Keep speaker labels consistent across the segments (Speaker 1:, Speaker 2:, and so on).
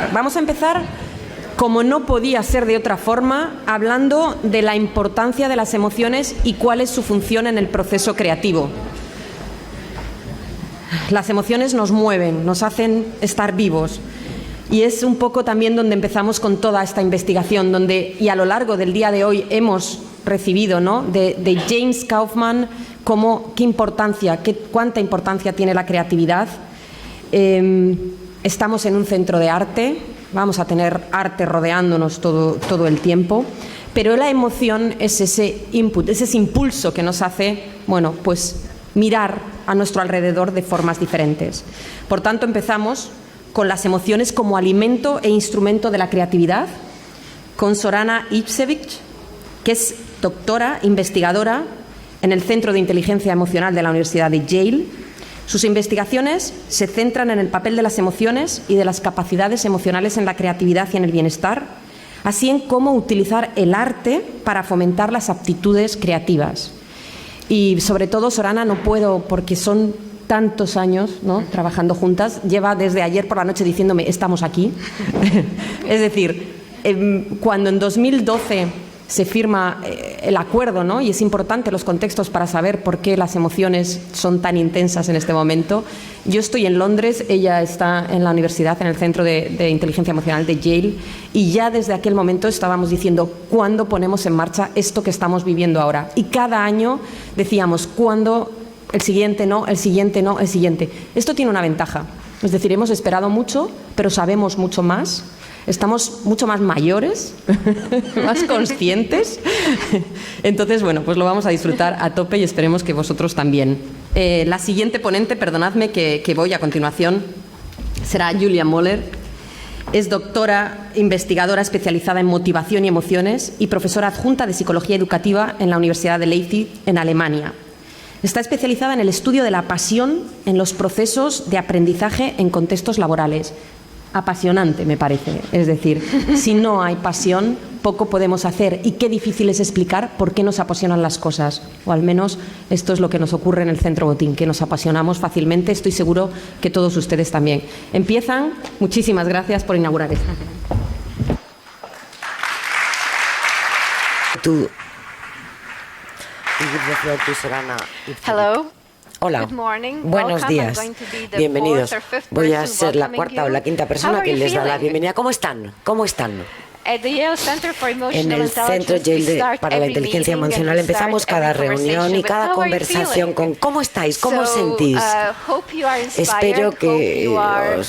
Speaker 1: empezar? Vamos a empezar, como no podía ser de otra forma, hablando de la importancia de las emociones y cuál es su función en el proceso creativo. Las emociones nos mueven, nos hacen estar vivos. Y es un poco también donde empezamos con toda esta investigación, y a lo largo del día de hoy hemos recibido, ¿no?, de James Kaufman, cuánta importancia tiene la creatividad. Estamos en un centro de arte, vamos a tener arte rodeándonos todo el tiempo, pero la emoción es ese input, es ese impulso que nos hace, bueno, pues mirar a nuestro alrededor de formas diferentes. Por tanto, empezamos con las emociones como alimento e instrumento de la creatividad, con Zorana Ipsevich, que es doctora, investigadora en el Centro de Inteligencia Emocional de la Universidad de Yale. Sus investigaciones se centran en el papel de las emociones y de las capacidades emocionales en la creatividad y en el bienestar, así en cómo utilizar el arte para fomentar las aptitudes creativas. Y sobre todo, Zorana, no puedo, porque son tantos años, ¿no?, trabajando juntas, lleva desde ayer por la noche diciéndome, estamos aquí. Es decir, cuando en 2012 se firma el acuerdo, ¿no?, y es importante los contextos para saber por qué las emociones son tan intensas en este momento. Yo estoy en Londres, ella está en la universidad, en el Centro de Inteligencia Emocional de Yale, y ya desde aquel momento estábamos diciendo, ¿cuándo ponemos en marcha esto que estamos viviendo ahora? Y cada año decíamos, ¿cuándo? El siguiente no, el siguiente no, el siguiente. Esto tiene una ventaja, es decir, hemos esperado mucho, pero sabemos mucho más. Estamos mucho más mayores, más conscientes. Entonces, bueno, pues lo vamos a disfrutar a tope y esperemos que vosotros también. La siguiente ponente, perdonadme que voy a continuación, será Julia Moller. Es doctora, investigadora especializada en motivación y emociones y profesora adjunta de psicología educativa en la Universidad de Leipzig, en Alemania. Está especializada en el estudio de la pasión en los procesos de aprendizaje en contextos laborales. Apasionante, me parece. Es decir, si no hay pasión, poco podemos hacer, y qué difícil es explicar por qué nos apasionan las cosas. O al menos esto es lo que nos ocurre en el Centro Botín, que nos apasionamos fácilmente. Estoy seguro que todos ustedes también. Empiezan. Muchísimas gracias por inaugurar esto.
Speaker 2: Hello.
Speaker 3: Hola, buenos días, bienvenidos. Voy a ser la cuarta o la quinta persona que les da la bienvenida. ¿Cómo están? ¿Cómo están? En el Centro Yale para la Inteligencia Emocional empezamos cada reunión y cada conversación con ¿cómo estáis? ¿Cómo os sentís? Espero que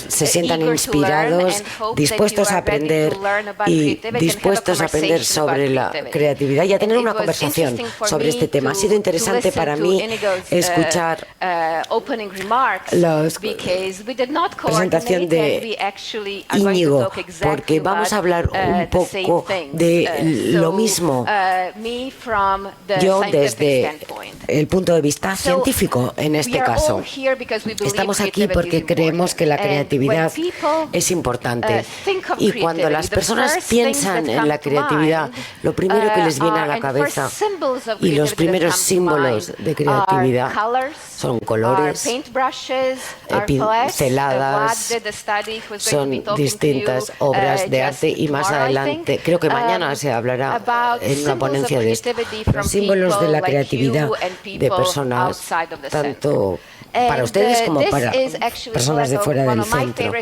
Speaker 3: se sientan inspirados, dispuestos a aprender sobre la creatividad y a tener una conversación sobre este tema. Ha sido interesante para mí escuchar la presentación de Íñigo, porque vamos a hablar un poco de lo mismo. Yo desde el punto de vista científico, en este caso. Estamos aquí porque creemos que la creatividad es importante. Y cuando las personas piensan en la creatividad, lo primero que les viene a la cabeza y los primeros símbolos de creatividad son colores, pinceladas, son distintas obras de arte y más adelante, creo que mañana se hablará en una ponencia de esto, los símbolos de la creatividad de personas, tanto para ustedes como para personas de fuera del centro.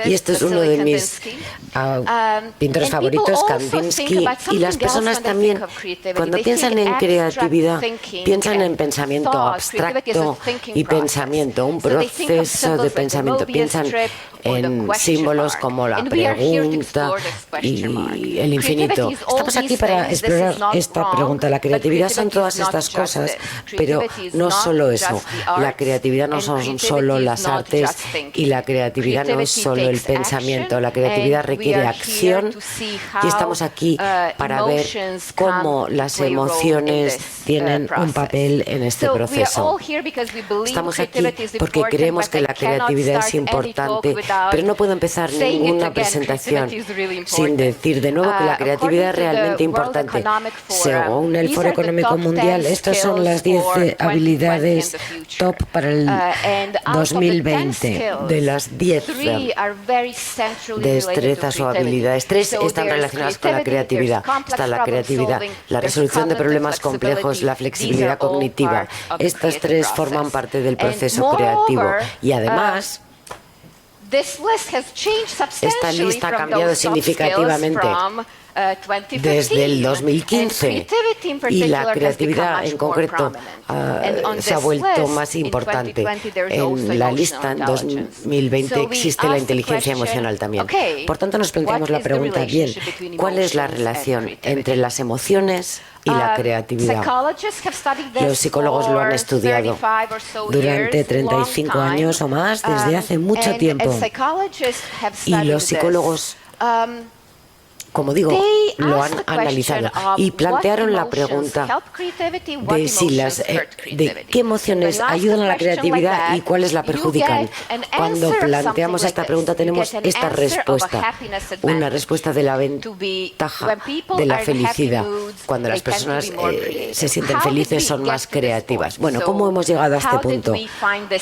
Speaker 3: Y esto es uno de mis pintores favoritos, Kandinsky, y las personas también, cuando piensan en creatividad, piensan en pensamiento abstracto y pensamiento, un proceso de pensamiento, piensan en símbolos como la pregunta y el infinito. Estamos aquí para explorar esta pregunta. La creatividad son todas estas cosas, pero no solo eso. La creatividad no son solo las artes y la creatividad no es solo el pensamiento. La creatividad requiere acción y estamos aquí para ver cómo las emociones tienen un papel en este proceso. Estamos aquí porque creemos que la creatividad es importante, pero no puedo empezar ninguna presentación sin decir de nuevo que la creatividad es realmente importante. Según el Foro Económico Mundial, estas son las 10 habilidades top para el 2020, de las 10 destrezas o habilidades, 3 están relacionadas con la creatividad. Está la creatividad, la resolución de problemas complejos, la flexibilidad cognitiva. Estas 3 forman parte del proceso creativo. Y además, esta lista ha cambiado significativamente desde el 2015 y la creatividad en concreto se ha vuelto más importante. En la lista en 2020 existe la inteligencia emocional también. Por tanto, nos planteamos la pregunta, bien, ¿cuál es la relación entre las emociones y la creatividad? Los psicólogos lo han estudiado durante 35 años o más, desde hace mucho tiempo. Y los psicólogos, como digo, lo han analizado y plantearon la pregunta de qué emociones ayudan a la creatividad y cuáles la perjudican. Cuando planteamos esta pregunta tenemos esta respuesta, una respuesta de la ventaja de la felicidad. Cuando las personas se sienten felices son más creativas. Bueno, ¿cómo hemos llegado a este punto?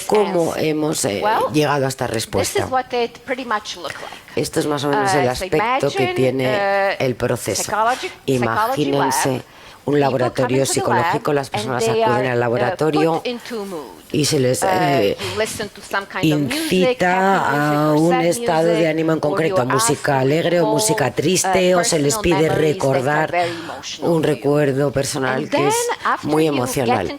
Speaker 3: ¿Cómo hemos llegado a esta respuesta? Esto es más o menos el aspecto que tiene el proceso. Imagínense un laboratorio psicológico, las personas acuden al laboratorio y se les incita a un estado de ánimo en concreto, música alegre o música triste, o se les pide recordar un recuerdo personal que es muy emocional.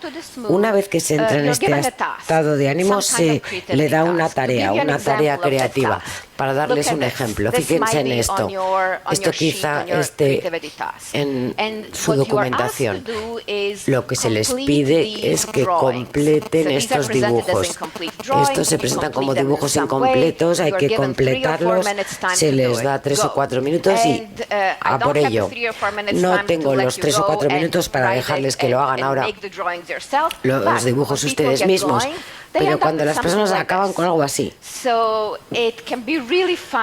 Speaker 3: Una vez que se entra en este estado de ánimo, se le da una tarea creativa. Para darles un ejemplo, fíjense en esto. Esto quizá esté en su documentación. Lo que se les pide es que completen estos dibujos. Estos se presentan como dibujos incompletos, hay que completarlos, se les da 3 o 4 minutos y a por ello. No tengo los 3 o 4 minutos para dejarles que lo hagan ahora los dibujos ustedes mismos. Pero cuando las personas acaban con algo así,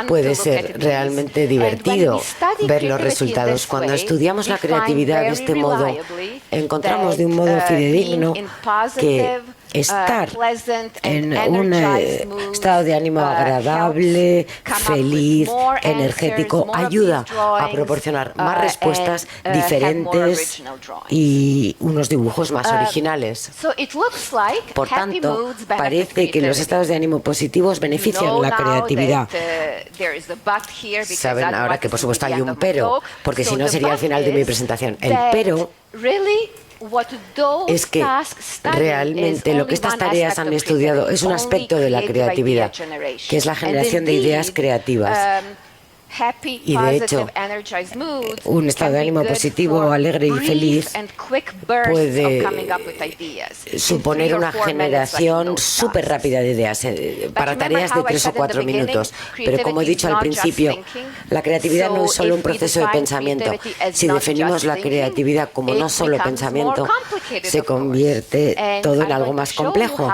Speaker 3: puede ser realmente divertido ver los resultados. Cuando estudiamos la creatividad de este modo, encontramos de un modo fidedigno que estar en un estado de ánimo agradable, feliz, energético, ayuda a proporcionar más respuestas diferentes y unos dibujos más originales. Por tanto, parece que los estados de ánimo positivos benefician la creatividad. Saben ahora que por supuesto hay un pero, porque si no sería el final de mi presentación. El pero es que realmente lo que estas tareas han estudiado es un aspecto de la creatividad, que es la generación de ideas creativas. Y de hecho, un estado de ánimo positivo, alegre y feliz puede suponer una generación súper rápida de ideas para tareas de 3 o 4 minutos. Pero como he dicho al principio, la creatividad no es solo un proceso de pensamiento. Si definimos la creatividad como no solo pensamiento, se convierte todo en algo más complejo.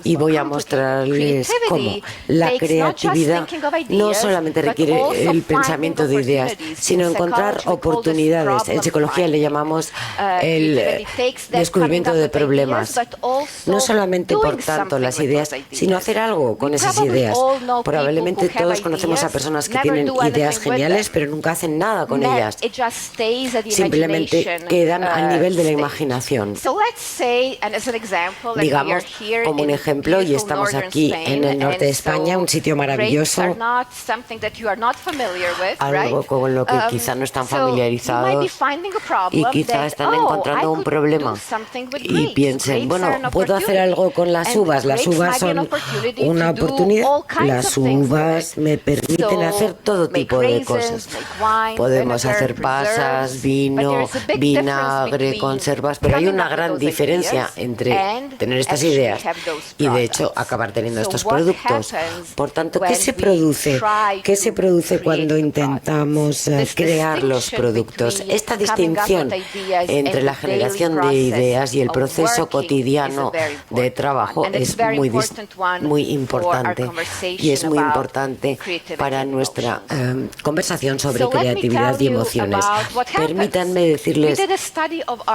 Speaker 3: Y voy a mostrarles cómo la creatividad no solamente requiere el pensamiento de ideas, sino encontrar oportunidades. En psicología le llamamos el descubrimiento de problemas. No solamente, por tanto, las ideas, sino hacer algo con esas ideas. Probablemente todos conocemos a personas que tienen ideas geniales, pero nunca hacen nada con ellas. Simplemente quedan al nivel de la imaginación. Digamos, como un ejemplo, y estamos aquí en el norte de España, un sitio maravilloso, algo con lo que quizá no están familiarizados y quizá están encontrando un problema y piensen, bueno, puedo hacer algo con las uvas son una oportunidad, las uvas me permiten hacer todo tipo de cosas. Podemos hacer pasas, vino, vinagre, conservas, pero hay una gran diferencia entre tener estas ideas y de hecho acabar teniendo estos productos. Por tanto, ¿qué se produce? ¿Qué se produce cuando cuando intentamos crear los productos. Esta distinción entre la generación de ideas y el proceso cotidiano de trabajo es muy importante y es muy importante para nuestra conversación sobre creatividad y emociones. Permítanme decirles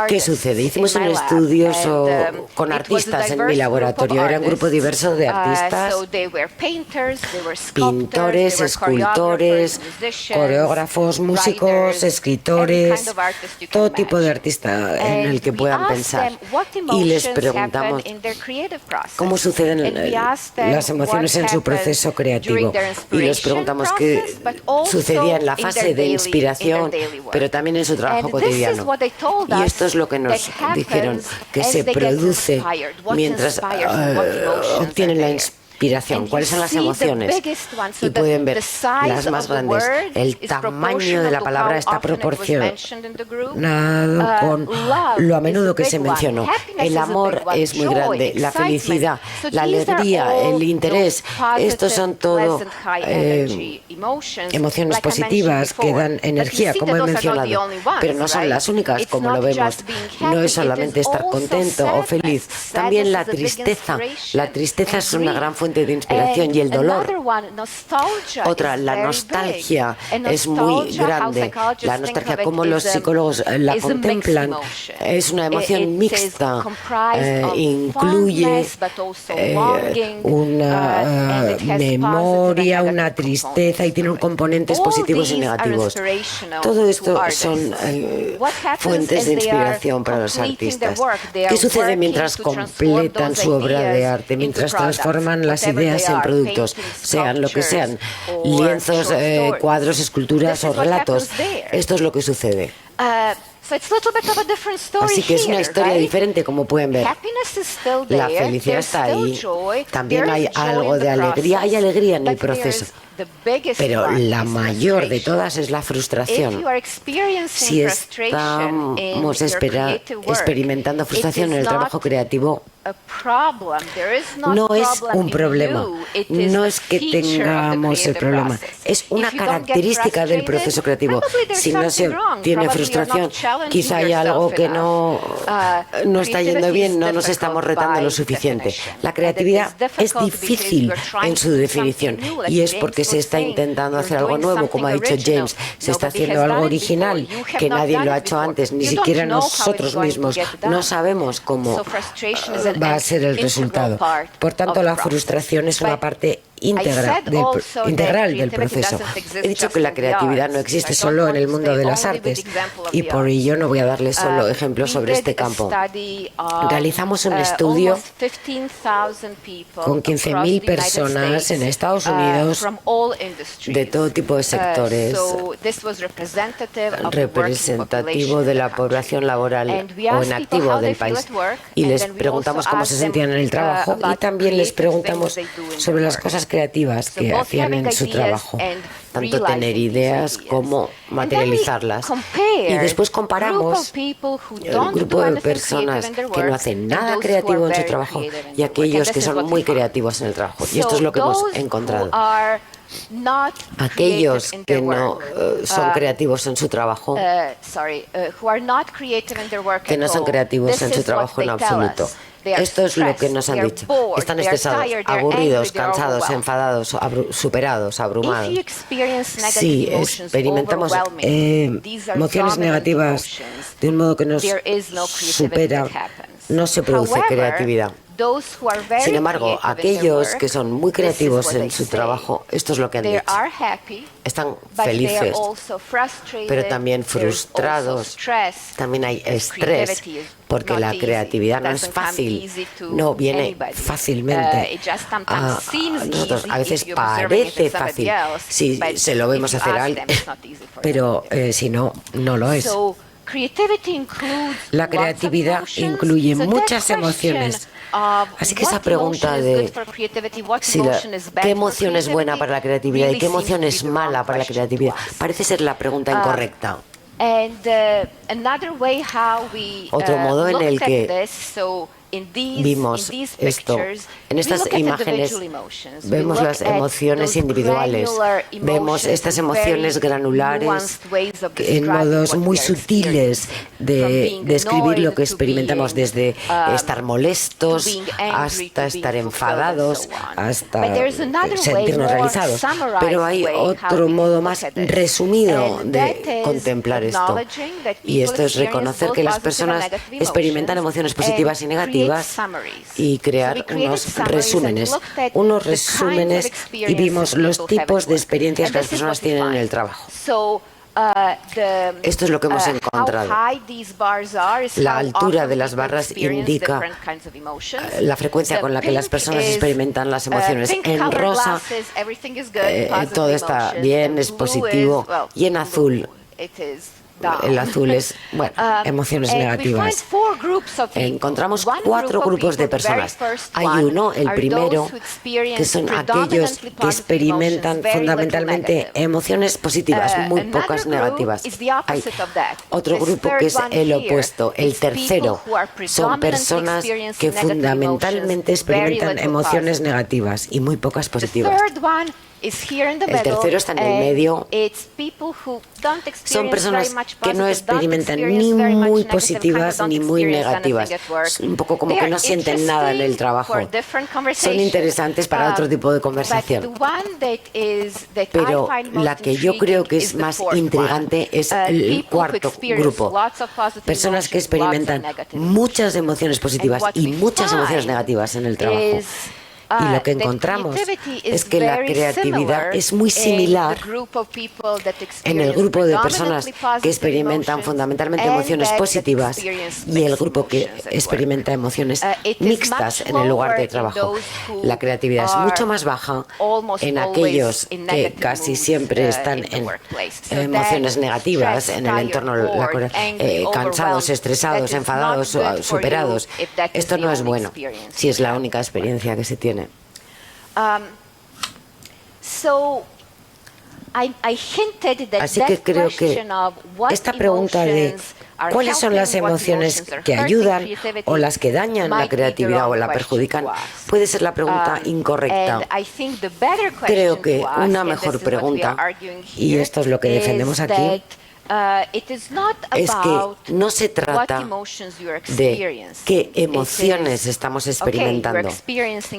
Speaker 3: qué sucede. Hicimos un estudio con artistas en mi laboratorio. Era un grupo diverso de artistas, pintores, escultores, coreógrafos, músicos, escritores, todo tipo de artista en el que puedan pensar. Y les preguntamos cómo suceden las emociones en su proceso creativo. Y les preguntamos qué sucedía en la fase de inspiración, pero también en su trabajo cotidiano. Y esto es lo que nos dijeron, que se produce mientras obtienen la inspiración. ¿Cuáles son las emociones? Y pueden ver las más grandes. El tamaño de la palabra está proporcionado con lo a menudo que se mencionó. El amor es muy grande, la felicidad, la alegría, el interés. Estos son todo emociones positivas que dan energía, como he mencionado. Pero no son las únicas, como lo vemos. No es solamente estar contento o feliz. También la tristeza. La tristeza es una gran fuente de inspiración y el dolor. Otra, la nostalgia es muy grande. La nostalgia, como los psicólogos la contemplan, es una emoción mixta. Incluye una memoria, una tristeza y tiene componentes positivos y negativos. Todo esto son fuentes de inspiración para los artistas. ¿Qué sucede mientras completan su obra de arte, mientras transforman las ideas en productos, sean lo que sean, lienzos, cuadros, esculturas o relatos? Esto es lo que sucede. Así que es una historia diferente, como pueden ver. La felicidad está ahí. También hay algo de alegría. Hay alegría en el proceso. Pero la mayor de todas es la frustración. Si estamos experimentando frustración en el trabajo creativo, no es un problema, no es que tengamos el problema, es una característica del proceso creativo. Si no se obtiene frustración, quizá hay algo que no está yendo bien, no nos estamos retando lo suficiente. La creatividad es difícil en su definición y es porque se está intentando hacer algo nuevo, como ha dicho James, se está haciendo algo original que nadie lo ha hecho antes, ni siquiera nosotros mismos. No sabemos cómo va a ser el resultado. Por tanto, la frustración es una parte integral del proceso. He dicho que la creatividad no existe solo en el mundo de las artes y por ello no voy a darles solo ejemplos sobre este campo. Realizamos un estudio con 15.000 personas en Estados Unidos de todo tipo de sectores, representativo de la población laboral o en activo del país, y les preguntamos cómo se sentían en el trabajo y también les preguntamos sobre las cosas creativas que hacían en su trabajo, tanto tener ideas como materializarlas. Y después comparamos el grupo de personas que no hacen nada creativo en su trabajo y aquellos que son muy creativos en el trabajo. Y esto es lo que hemos encontrado. Aquellos que no son creativos en su trabajo, que no son creativos en su trabajo en absoluto. Esto es lo que nos han dicho. Están estresados, aburridos, cansados, enfadados, superados, abrumados. Si experimentamos emociones negativas de un modo que nos supera, no se produce creatividad. Sin embargo, aquellos que son muy creativos en su trabajo, esto es lo que han dicho. Están felices, pero también frustrados. También hay estrés, porque la creatividad no es fácil, no viene fácilmente a nosotros. A veces parece fácil si se lo vemos hacer a alguien, pero si no, no lo es. La creatividad incluye muchas emociones. Así que esa pregunta de qué emoción es buena para la creatividad y qué emoción es mala para la creatividad parece ser la pregunta incorrecta. Otro modo en el que vimos esto. En estas imágenes vemos las emociones individuales, vemos estas emociones granulares en modos muy sutiles de describir lo que experimentamos, desde estar molestos hasta estar enfadados, hasta sentirnos realizados. Pero hay otro modo más resumido de contemplar esto, y esto es reconocer que las personas experimentan emociones positivas y negativas y crear unos resúmenes, y vimos los tipos de experiencias que las personas tienen en el trabajo. Esto es lo que hemos encontrado. La altura de las barras indica la frecuencia con la que las personas experimentan las emociones. En rosa todo está bien, es positivo, y en azul el azul es, bueno, emociones negativas. Encontramos 4 grupos de personas. Hay uno, el primero, que son aquellos que experimentan fundamentalmente emociones positivas, muy pocas negativas. Hay otro grupo que es el opuesto, el tercero. Son personas que fundamentalmente experimentan emociones negativas y muy pocas positivas. El tercero está en el medio. Son personas que no experimentan ni muy positivas ni muy negativas. Es un poco como que no sienten nada en el trabajo. Son interesantes para otro tipo de conversación. Pero la que yo creo que es más intrigante es el cuarto grupo. Personas que experimentan muchas emociones positivas y muchas emociones negativas en el trabajo. Y lo que encontramos es que la creatividad es muy similar en el grupo de personas que experimentan fundamentalmente emociones positivas y el grupo que experimenta emociones mixtas en el lugar de trabajo. La creatividad es mucho más baja en aquellos que casi siempre están en emociones negativas en el entorno cansados, estresados, enfadados, superados. Esto no es bueno si es la única experiencia que se tiene. Así que creo que esta pregunta de cuáles son las emociones que ayudan o las que dañan la creatividad o la perjudican puede ser la pregunta incorrecta. Creo que una mejor pregunta, y esto es lo que defendemos aquí, es que no se trata de qué emociones estamos experimentando.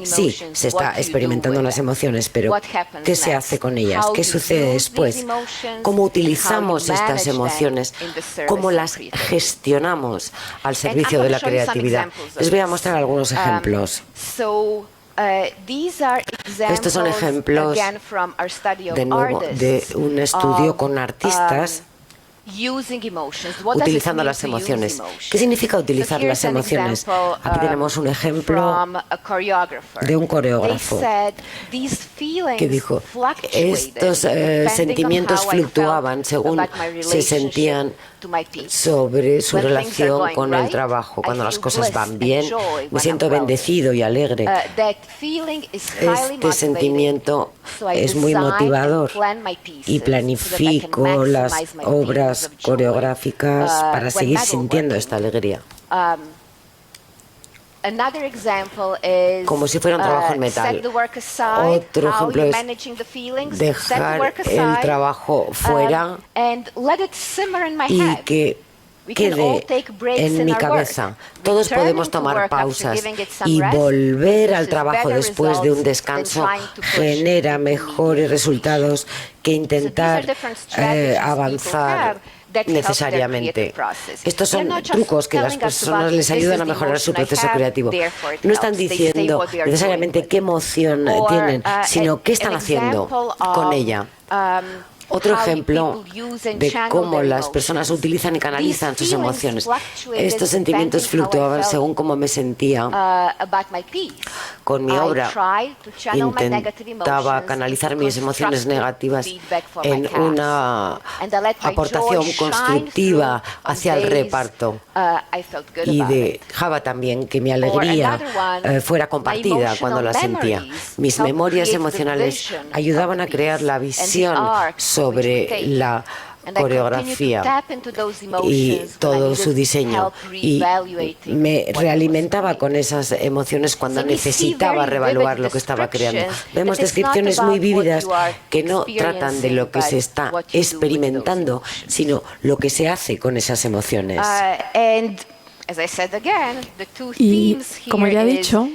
Speaker 3: Sí, se está experimentando unas emociones, pero ¿qué se hace con ellas? ¿Qué sucede después? ¿Cómo utilizamos estas emociones? ¿Cómo las gestionamos al servicio de la creatividad? Les voy a mostrar algunos ejemplos. Estos son ejemplos, de nuevo, de un estudio con artistas utilizando las emociones. ¿Qué significa utilizar las emociones? Aquí tenemos un ejemplo de un coreógrafo que dijo, estos sentimientos fluctuaban según se sentían sobre su relación con el trabajo. Cuando las cosas van bien, me siento bendecido y alegre. Este sentimiento es muy motivador y planifico las obras coreográficas para seguir sintiendo esta alegría. Como si fuera un trabajo en metal. Otro ejemplo es dejar el trabajo fuera y que quede en mi cabeza. Todos podemos tomar pausas y volver al trabajo después de un descanso genera mejores resultados que intentar avanzar necesariamente. Estos son trucos que a las personas les ayudan a mejorar su proceso creativo. No están diciendo necesariamente qué emoción tienen, sino qué están haciendo con ella. Otro ejemplo de cómo las personas utilizan y canalizan sus emociones. Estos sentimientos fluctuaban según cómo me sentía con mi obra. Intentaba canalizar mis emociones negativas en una aportación constructiva hacia el reparto y dejaba también que mi alegría fuera compartida cuando la sentía. Mis memorias emocionales ayudaban a crear la visión sobre la coreografía y todo su diseño, y me realimentaba con esas emociones cuando necesitaba reevaluar lo que estaba creando. Vemos descripciones muy vívidas que no tratan de lo que se está experimentando, sino lo que se hace con esas emociones.
Speaker 2: Y como ya he dicho,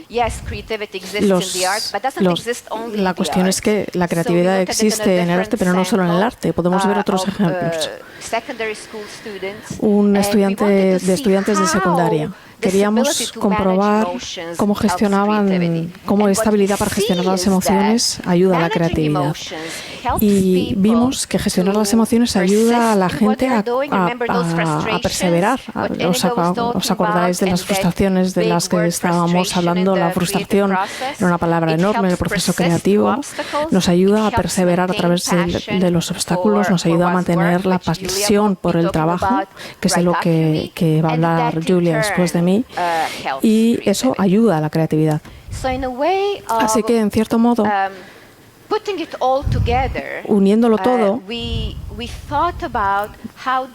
Speaker 2: la cuestión es que la creatividad existe en el arte, pero no solo en el arte. Podemos ver otros ejemplos. Un estudiante de estudiantes de secundaria. Queríamos comprobar cómo gestionaban, cómo esta habilidad para gestionar las emociones ayuda a la creatividad. Y vimos que gestionar las emociones ayuda a la gente a perseverar. ¿Os acordáis de las frustraciones de las que estábamos hablando? La frustración era una palabra enorme en el proceso creativo. Nos ayuda a perseverar a través de los obstáculos, nos ayuda a mantener la pasión por el trabajo, que es de lo que va a hablar Julia después de mí. Y eso ayuda a la creatividad. Así que, en cierto modo, uniéndolo todo,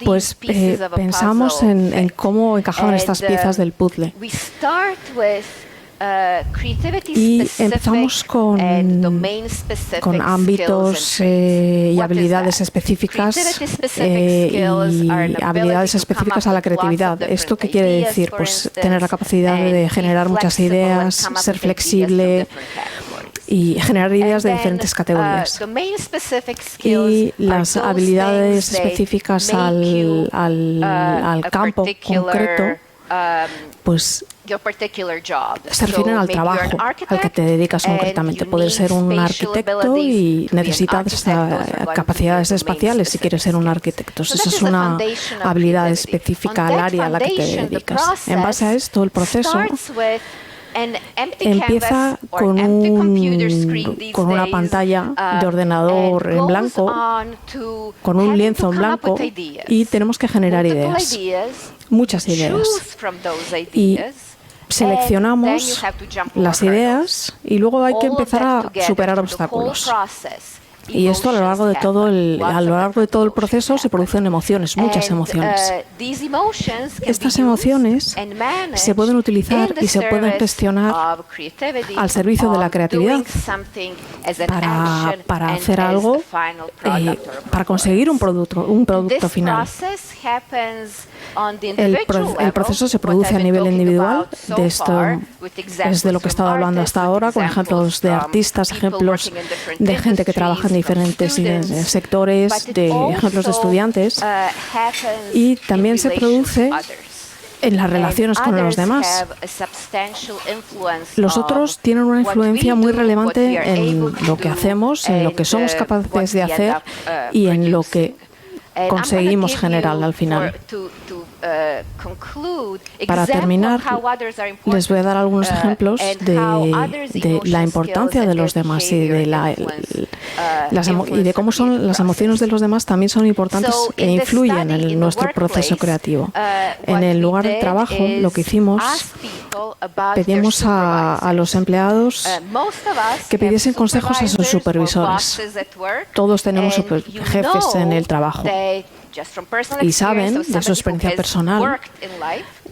Speaker 2: pues pensamos en cómo encajaban estas piezas del puzzle. Y empezamos con ámbitos y habilidades específicas y habilidades específicas a la creatividad. ¿Esto qué quiere decir? Pues tener la capacidad de generar muchas ideas, ser flexible y generar ideas de diferentes categorías. Y las habilidades específicas al campo concreto, pues se refieren al trabajo al que te dedicas concretamente. Puedes ser un arquitecto y necesitas capacidades espaciales si quieres ser un arquitecto. Esa es una habilidad específica al área a la que te dedicas. En base a esto, el proceso empieza con una pantalla de ordenador en blanco, con un lienzo en blanco, y tenemos que generar ideas, muchas ideas. Y seleccionamos las ideas y luego hay que empezar a superar obstáculos. Y esto a lo largo de todo el proceso se producen emociones, muchas emociones. Estas emociones se pueden utilizar y se pueden gestionar al servicio de la creatividad para hacer algo, para conseguir un producto final. El proceso se produce a nivel individual. De esto es de lo que he estado hablando hasta ahora, con ejemplos de artistas, ejemplos de gente que trabaja en diferentes sectores, de ejemplos de estudiantes, y también se produce en las relaciones con los demás. Los otros tienen una influencia muy relevante en lo que hacemos, en lo que somos capaces de hacer y en lo que conseguimos generar al final. Para terminar, les voy a dar algunos ejemplos de la importancia de los demás y de cómo son las emociones de los demás también son importantes e influyen en nuestro proceso creativo. En el lugar de trabajo, lo que hicimos, pedimos a los empleados que pidiesen consejos a sus supervisores. Todos tenemos jefes en el trabajo y saben de su experiencia personal,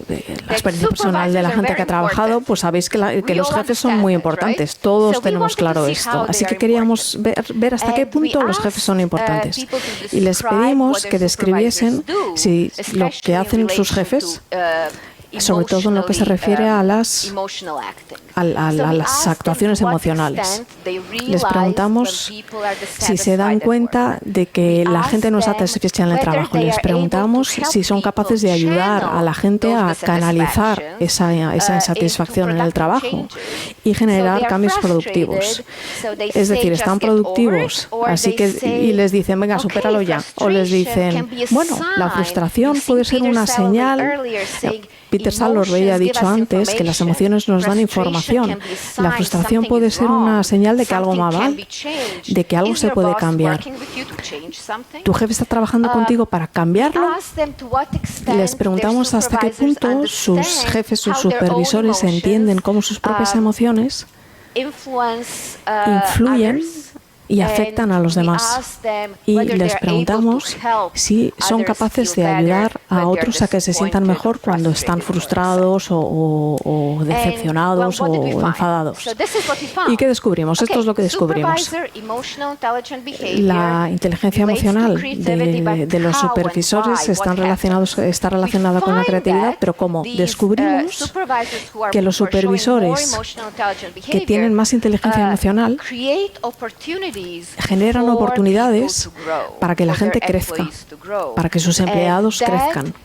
Speaker 2: de la experiencia personal de la gente que ha trabajado, pues sabéis que los jefes son muy importantes. Todos tenemos claro esto. Así que queríamos ver hasta qué punto los jefes son importantes. Y les pedimos que describiesen si lo que hacen sus jefes, sobre todo en lo que se refiere a las actuaciones emocionales. Les preguntamos si se dan cuenta de que la gente no está satisfecha en el trabajo. Les preguntamos si son capaces de ayudar a la gente a canalizar esa insatisfacción en el trabajo y generar cambios productivos. Es decir, están productivos, así que y les dicen, venga, supéralo ya. O les dicen, bueno, la frustración puede ser una señal. Peter Salovey lo había dicho antes, que las emociones nos dan información. La frustración puede ser una señal de que algo va mal, de que algo se puede cambiar. ¿Tu jefe está trabajando contigo para cambiarlo? Les preguntamos hasta qué punto sus jefes, sus supervisores entienden cómo sus propias emociones influyen y afectan a los demás. Y les preguntamos si son capaces de ayudar a otros a que se sientan mejor cuando están frustrados o decepcionados o enfadados. ¿Y qué descubrimos? Esto es lo que descubrimos. La inteligencia emocional de los supervisores está relacionada con la creatividad, pero ¿cómo? Descubrimos que los supervisores que tienen más inteligencia emocional generan oportunidades para que la gente crezca, para que sus empleados crezcan.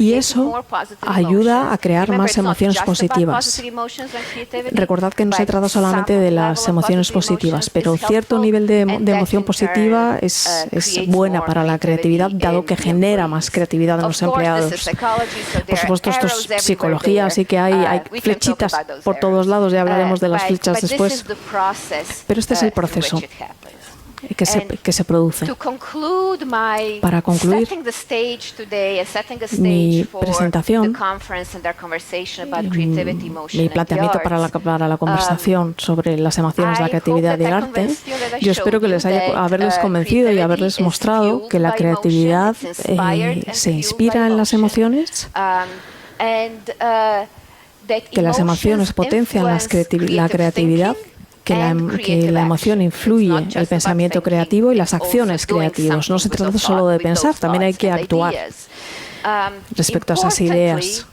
Speaker 2: Y eso ayuda a crear más emociones positivas. Recordad que no se trata solamente de las emociones positivas, pero cierto nivel de emoción positiva es buena para la creatividad, dado que genera más creatividad en los empleados. Por supuesto, esto es psicología, así que hay flechitas por todos lados, ya hablaremos de las flechas después. Pero este es el proceso que se produce. Para concluir mi presentación, mi planteamiento para la conversación sobre las emociones, la creatividad y el arte, yo espero que haberles convencido y haberles mostrado que la creatividad se inspira en las emociones, que las emociones potencian la creatividad, que la emoción influye el pensamiento creativo y las acciones creativas. No se trata solo de pensar, también hay que actuar respecto a esas ideas.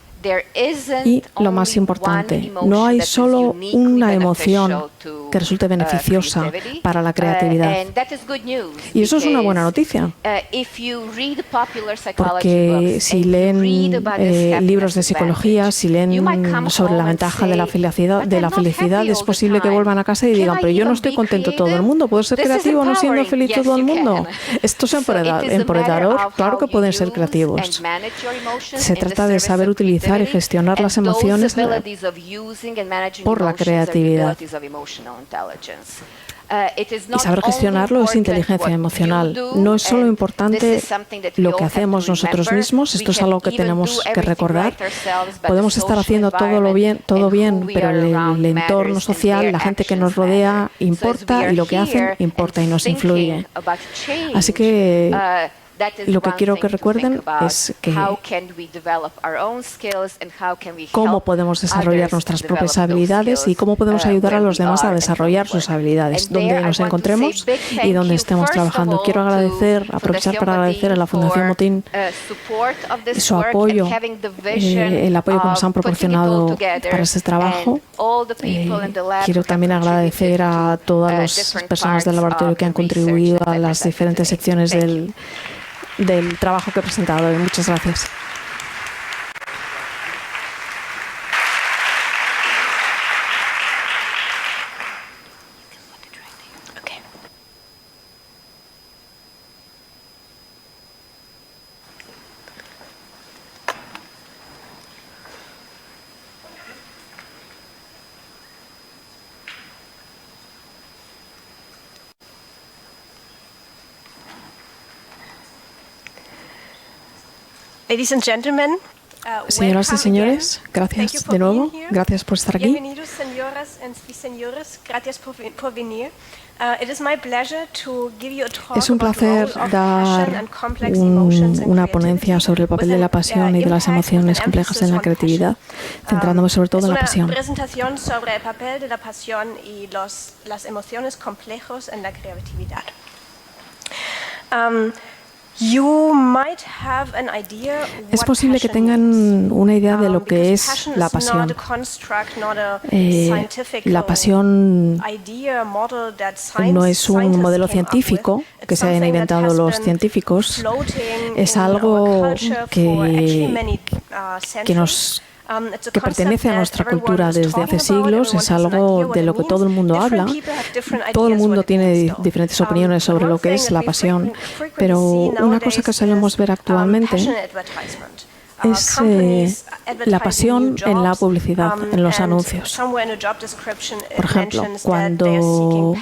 Speaker 2: Y lo más importante, no hay solo una emoción que resulte beneficiosa para la creatividad. Y eso es una buena noticia, porque si leen libros de psicología, si leen sobre la ventaja de la felicidad, es posible que vuelvan a casa y digan, pero yo no estoy contento todo el mundo, ¿puedo ser creativo no siendo feliz todo el mundo? Esto es empoderador, claro que pueden ser creativos. Se trata de saber utilizar y gestionar las emociones por la creatividad. Y saber gestionarlo es inteligencia emocional. No es solo importante lo que hacemos nosotros mismos, esto es algo que tenemos que recordar. Podemos estar haciendo todo bien, pero el entorno social, la gente que nos rodea, importa, y lo que hacen importa y nos influye. Así que lo que quiero que recuerden es que cómo podemos desarrollar nuestras propias habilidades y cómo podemos ayudar a los demás a desarrollar sus habilidades, donde nos encontremos y donde estemos trabajando. Quiero aprovechar para agradecer a la Fundación Motín su apoyo, el apoyo que nos han proporcionado para este trabajo. Quiero también agradecer a todas las personas del laboratorio que han contribuido a las diferentes secciones del trabajo que he presentado. Muchas gracias. Señoras y señores, gracias de nuevo. Gracias por estar aquí. Es un placer dar una ponencia sobre el papel de la pasión y de las emociones complejas en la creatividad, centrándome sobre todo en la pasión.
Speaker 4: Una presentación sobre el papel de la pasión y las emociones complejas en la creatividad.
Speaker 2: Es posible que tengan una idea de lo que es la pasión. La pasión no es un modelo científico que se hayan inventado los científicos. Es algo que pertenece a nuestra cultura desde hace siglos, es algo de lo que todo el mundo habla. Todo el mundo tiene diferentes opiniones sobre lo que es la pasión, pero una cosa que solemos ver actualmente es la pasión en la publicidad, en los anuncios. Por ejemplo, cuando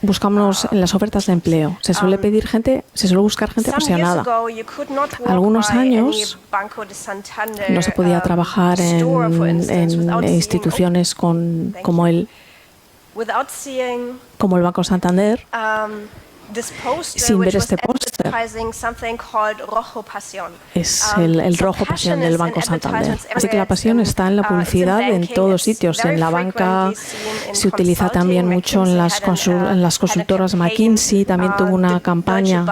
Speaker 2: buscamos en las ofertas de empleo, se suele buscar gente apasionada. Algunos años no se podía trabajar en instituciones como el como el Banco Santander, sin ver este póster. Es el rojo pasión del Banco Santander. Así que la pasión está en la publicidad en todos sitios. En la banca se utiliza también mucho en las consultoras. McKinsey también tuvo una campaña.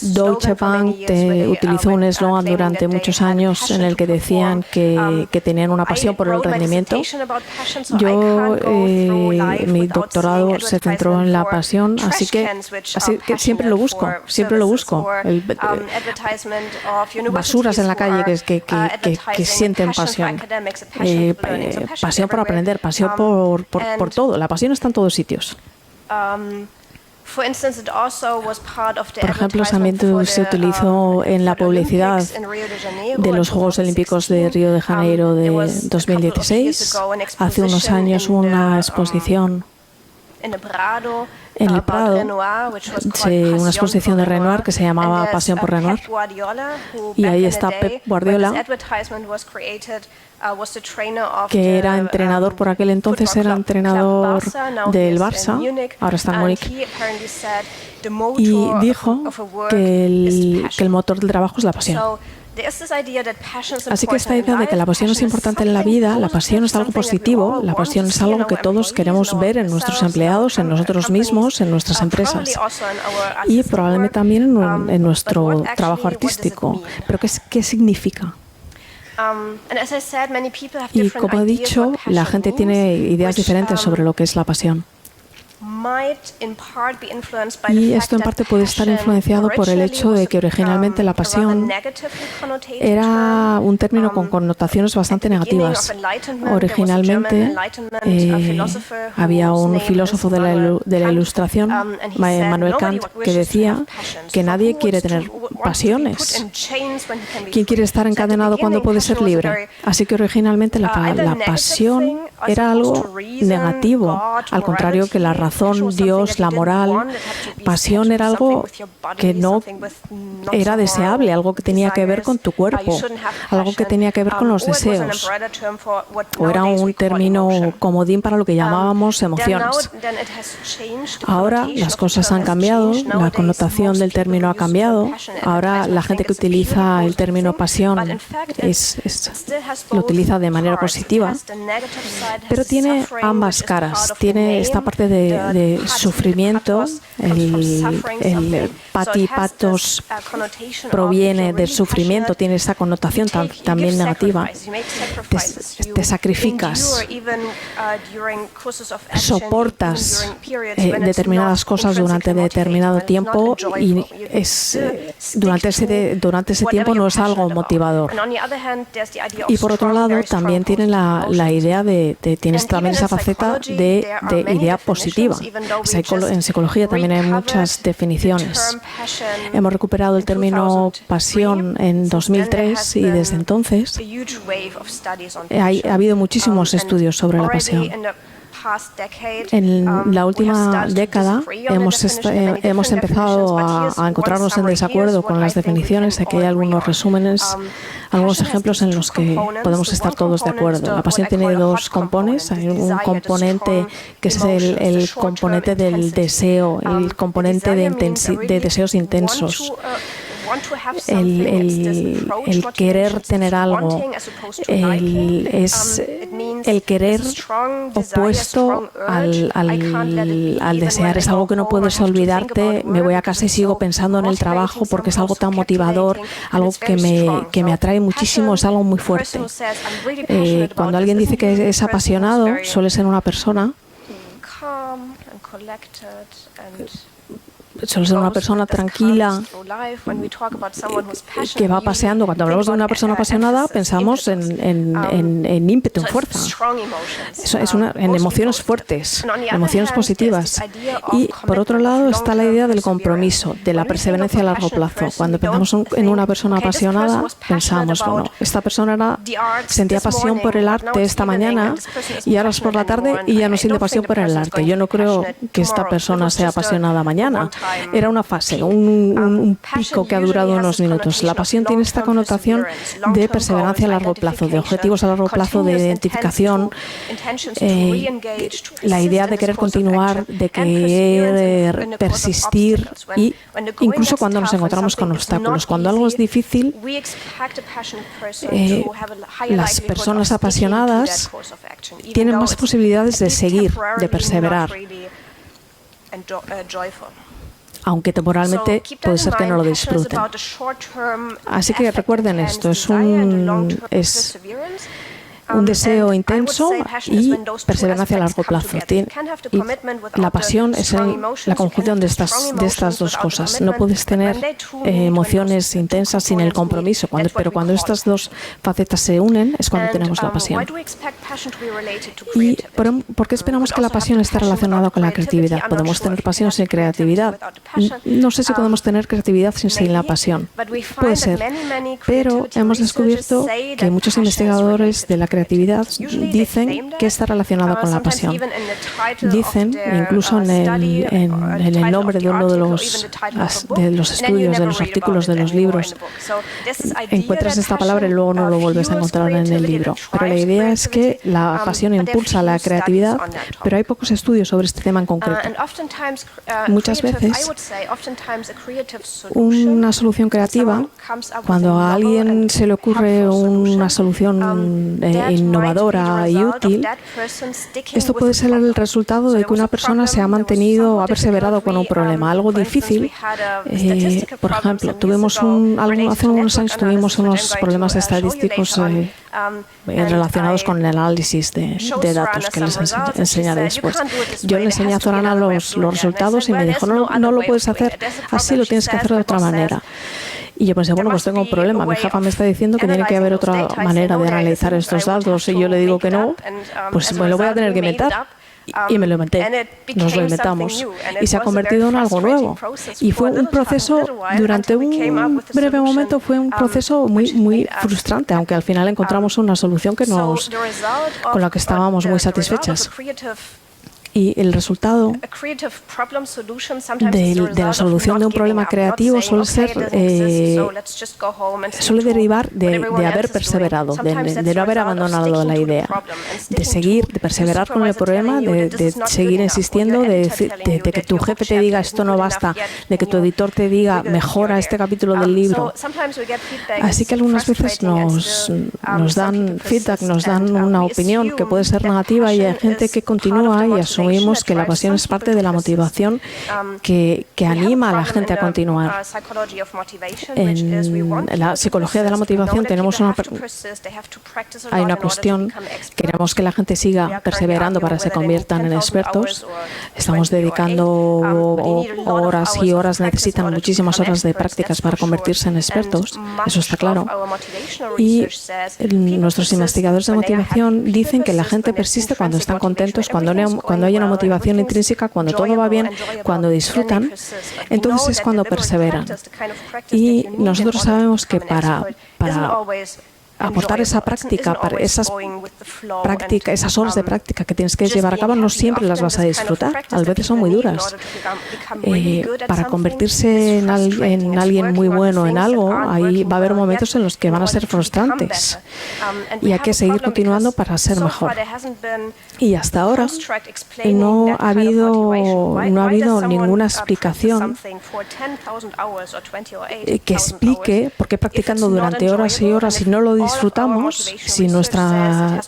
Speaker 2: Deutsche Bank utilizó un eslogan durante muchos años en el que decían que tenían una pasión por el rendimiento. Mi doctorado se centró en la pasión, así que siempre lo busco. Basuras en la calle que sienten pasión. Pasión por aprender, pasión por todo. La pasión está en todos sitios. Por ejemplo, también se utilizó en la publicidad de los Juegos Olímpicos de Río de Janeiro de 2016. Hace unos años hubo una exposición en el Prado, una exposición de Renoir que se llamaba Pasión por Renoir. Y ahí está Pep Guardiola, que era entrenador por aquel entonces, era entrenador del Barça, ahora está en Múnich, y dijo que el motor del trabajo es la pasión. Así que esta idea de que la pasión es importante en la vida, la pasión es algo positivo, la pasión es algo que todos queremos ver en nuestros empleados, en nosotros mismos, en nuestras empresas y probablemente también en nuestro trabajo artístico. ¿Pero qué significa? Y como he dicho, la gente tiene ideas diferentes sobre lo que es la pasión. Y esto en parte puede estar influenciado por el hecho de que originalmente la pasión era un término con connotaciones bastante negativas. Originalmente había un filósofo de la Ilustración, Immanuel Kant, que decía que nadie quiere tener pasiones. ¿Quién quiere estar encadenado cuando puede ser libre? Así que originalmente la pasión era algo negativo, al contrario que la razón, Dios, la moral. Pasión era algo que no era deseable, algo que tenía que ver con tu cuerpo, algo que tenía que ver con los deseos. O era un término comodín para lo que llamábamos emociones. Ahora las cosas han cambiado, la connotación del término ha cambiado. Ahora la gente que utiliza el término pasión lo utiliza de manera positiva, pero tiene ambas caras. Tiene esta parte de sufrimiento, el patos proviene del sufrimiento, tiene esa connotación también negativa. Te sacrificas, soportas determinadas cosas durante determinado tiempo y durante ese tiempo no es algo motivador. Y por otro lado también tiene la idea tienes también esa faceta de idea positiva. En psicología también hay muchas definiciones. Hemos recuperado el término pasión en 2003 y desde entonces ha habido muchísimos estudios sobre la pasión. En la última década hemos empezado a encontrarnos en desacuerdo con las definiciones. Aquí hay algunos resúmenes, algunos ejemplos en los que podemos estar todos de acuerdo. La pasión tiene dos componentes. Hay un componente que es el componente del deseo, el componente de deseos intensos. El querer tener algo es el querer opuesto al desear. Es algo que no puedes olvidarte. Me voy a casa y sigo pensando en el trabajo porque es algo tan motivador, algo que me atrae muchísimo, es algo muy fuerte. Cuando alguien dice que es apasionado, suele ser una persona tranquila, que va paseando. Cuando hablamos de una persona apasionada, pensamos en ímpetu, en fuerza. En emociones fuertes, emociones positivas. Y por otro lado está la idea del compromiso, de la perseverancia a largo plazo. Cuando pensamos en una persona apasionada, pensamos, bueno, esta persona sentía pasión por el arte esta mañana y ahora es por la tarde y ya no siente pasión por el arte. Yo no creo que esta persona sea apasionada mañana. Era una fase, un pico que ha durado unos minutos. La pasión tiene esta connotación de perseverancia a largo plazo, de objetivos a largo plazo, de identificación, la idea de querer continuar, de querer persistir, y incluso cuando nos encontramos con obstáculos. Cuando algo es difícil, las personas apasionadas tienen más posibilidades de seguir, de perseverar, aunque temporalmente puede ser que no lo disfruten. Así que recuerden esto, es un deseo intenso y perseverancia a largo plazo. La pasión es la conjunción de estas dos cosas. No puedes tener emociones intensas sin el compromiso, pero cuando estas dos facetas se unen es cuando tenemos la pasión. ¿Y por qué esperamos que la pasión esté relacionada con la creatividad? ¿Podemos tener pasión sin creatividad? No sé si podemos tener creatividad sin la pasión. Puede ser, pero hemos descubierto que muchos investigadores de la creatividad dicen que está relacionado con la pasión. Dicen, incluso en el nombre de uno de los estudios, de los artículos, de los libros, encuentras esta palabra y luego no lo vuelves a encontrar en el libro. Pero la idea es que la pasión impulsa la creatividad, pero hay pocos estudios sobre este tema en concreto. Muchas veces, una solución creativa, cuando a alguien se le ocurre una solución innovadora y útil, esto puede ser el resultado de que una persona se ha mantenido, ha perseverado con un problema, algo difícil. Por ejemplo, hace unos años tuvimos unos problemas estadísticos relacionados con el análisis de datos, que les enseñaré después. Yo le enseñé a Zorana los resultados y me dijo, no lo puedes hacer así, lo tienes que hacer de otra manera. Y yo pensé, bueno, pues tengo un problema. Mi jefa me está diciendo que tiene que haber otra manera de analizar estos datos y yo le digo que no, pues me lo voy a tener que inventar. Y me lo inventé, nos lo inventamos y se ha convertido en algo nuevo. Y fue un proceso, durante un breve momento, fue un proceso muy frustrante, aunque al final encontramos una solución con la que estábamos muy satisfechas. Y el resultado de la solución de un problema creativo suele derivar de haber perseverado, de no haber abandonado la idea, de perseverar con el problema, de seguir insistiendo, de que tu jefe te diga esto no basta, de que tu editor te diga mejora este capítulo del libro. Así que algunas veces nos dan feedback, nos dan una opinión que puede ser negativa y hay gente que continúa y asumimos que la pasión es parte de la motivación que anima a la gente a continuar. En la psicología de la motivación hay una cuestión, queremos que la gente siga perseverando para que se conviertan en expertos. Estamos dedicando horas y horas, necesitan muchísimas horas de prácticas para convertirse en expertos, eso está claro. Y nuestros investigadores de motivación dicen que la gente persiste cuando están contentos, cuando hay una motivación intrínseca, cuando todo va bien, cuando disfrutan, entonces es cuando perseveran. Y nosotros sabemos que para aportar esa práctica, esas horas de práctica que tienes que llevar a cabo, no siempre las vas a disfrutar, a veces son muy duras. Para convertirse en alguien muy bueno en algo, ahí va a haber momentos en los que van a ser frustrantes y hay que seguir continuando para ser mejor. Y hasta ahora no ha habido ninguna explicación que explique por qué practicando durante horas y horas y no lo disfrutamos, si nuestra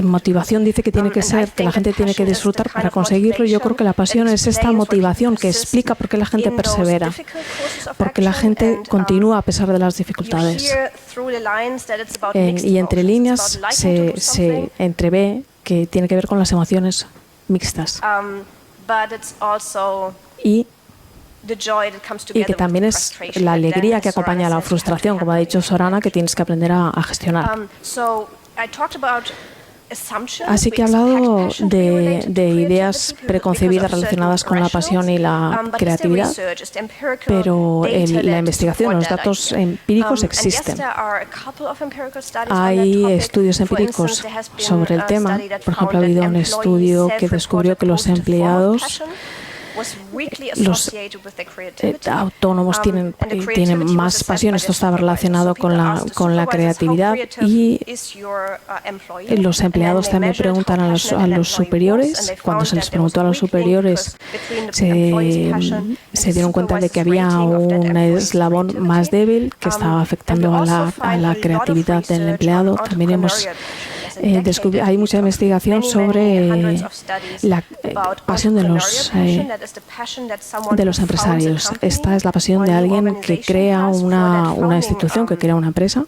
Speaker 2: motivación dice que la gente tiene que disfrutar para conseguirlo. Yo creo que la pasión es esta motivación que explica por qué la gente persevera, porque la gente continúa a pesar de las dificultades. Y entre líneas se entrevé que tiene que ver con las emociones mixtas. Y que también es la alegría que acompaña a la frustración, como ha dicho Zorana, que tienes que aprender a gestionar. Así que he hablado de ideas preconcebidas relacionadas con la pasión y la creatividad, pero la investigación, los datos empíricos existen. Hay estudios empíricos sobre el tema. Por ejemplo, ha habido un estudio que descubrió que los empleados los autónomos tienen más pasión. Esto estaba relacionado con la creatividad, y los empleados también preguntan a los superiores. Cuando se les preguntó a los superiores, se dieron cuenta de que había un eslabón más débil que estaba afectando a la creatividad del empleado. También hay mucha investigación sobre la pasión de los empresarios. Esta es la pasión de alguien que crea una institución, que crea una empresa.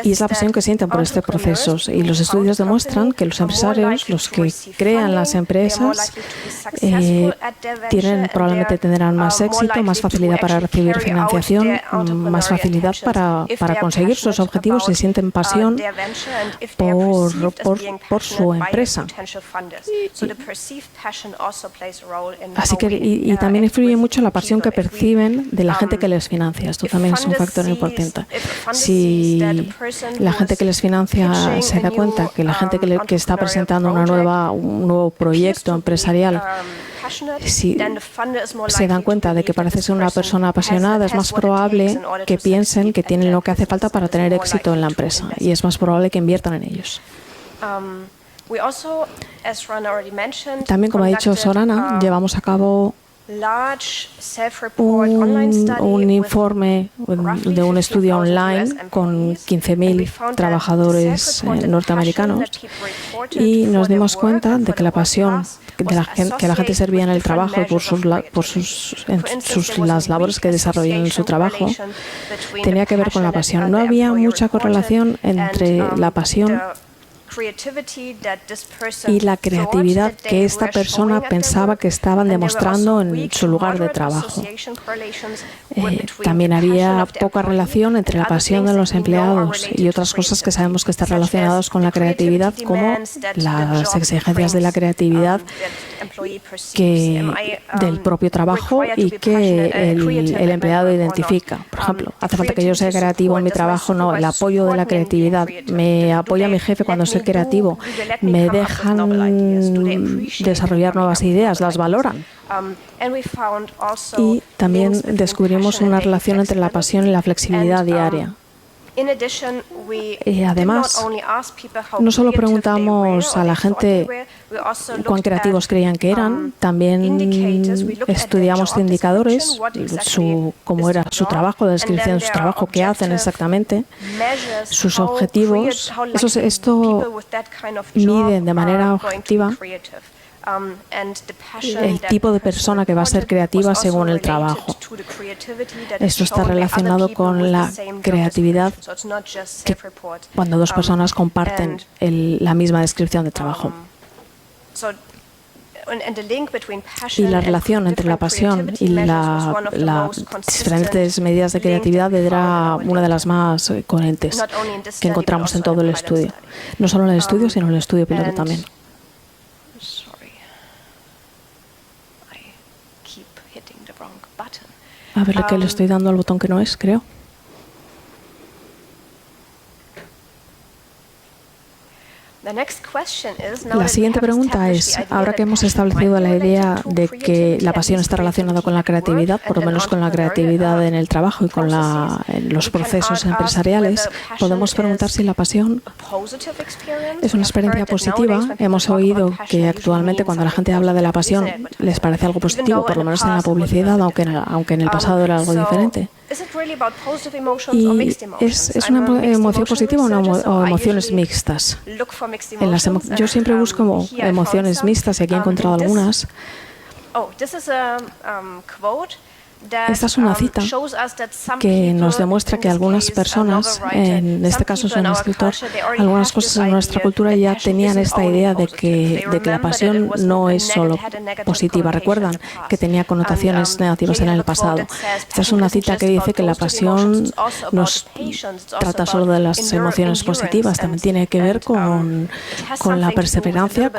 Speaker 2: Y es la pasión que sienten por este proceso. Y los estudios demuestran que los empresarios, los que crean las empresas, probablemente tendrán más éxito, más facilidad para recibir financiación, más facilidad para conseguir sus objetivos, y sienten pasión por su empresa. Así que, y también influye mucho la pasión que perciben de la gente que les financia. Esto también es un factor importante. Si la gente que les financia se da cuenta que la gente que está presentando un nuevo proyecto empresarial, si se dan cuenta de que parece ser una persona apasionada, es más probable que piensen que tienen lo que hace falta para tener éxito en la empresa, y es más probable que inviertan en ellos. También, como ha dicho Sorana, llevamos a cabo un informe de un estudio online con 15.000 trabajadores norteamericanos, y nos dimos cuenta de que la pasión que la gente servía en el trabajo y por las labores que desarrollan en su trabajo tenía que ver con la pasión. No había mucha correlación entre la pasión y la creatividad que esta persona pensaba que estaban demostrando en su lugar de trabajo. También había poca relación entre la pasión de los empleados y otras cosas que sabemos que están relacionadas con la creatividad, como las exigencias de la creatividad del propio trabajo y que el empleado identifica. Por ejemplo, hace falta que yo sea creativo en mi trabajo. No, el apoyo de la creatividad. Me apoya mi jefe cuando soy creativo, me dejan desarrollar nuevas ideas, las valoran. Y también descubrimos una relación entre la pasión y la flexibilidad diaria. Y además, no solo preguntamos a la gente cuán creativos creían que eran, también estudiamos indicadores, cómo era su trabajo, la descripción de su trabajo, qué hacen exactamente, sus objetivos. Esto mide de manera objetiva el tipo de persona que va a ser creativa según el trabajo. Esto está relacionado con la creatividad que cuando dos personas comparten la misma descripción de trabajo. Y la relación entre la pasión y las diferentes medidas de creatividad era una de las más coherentes que encontramos en todo el estudio. No solo en el estudio, sino en el estudio piloto también. A ver, que le estoy dando al botón que no es, creo. La siguiente pregunta es, ahora que hemos establecido la idea de que la pasión está relacionada con la creatividad, por lo menos con la creatividad en el trabajo y con los procesos empresariales, podemos preguntar si la pasión es una experiencia positiva. Hemos oído que actualmente cuando la gente habla de la pasión les parece algo positivo, por lo menos en la publicidad, aunque en el pasado era algo diferente. ¿Y es una emoción positiva o emociones mixtas? Yo siempre busco emociones mixtas y aquí he encontrado algunas. Esta es una cita que nos demuestra que algunas personas, en este caso es un escritor, algunas cosas en nuestra cultura ya tenían esta idea de que la pasión no es solo positiva. Recuerdan que tenía connotaciones negativas en el pasado. Esta es una cita que dice que la pasión no trata solo de las emociones positivas, también tiene que ver con la perseverancia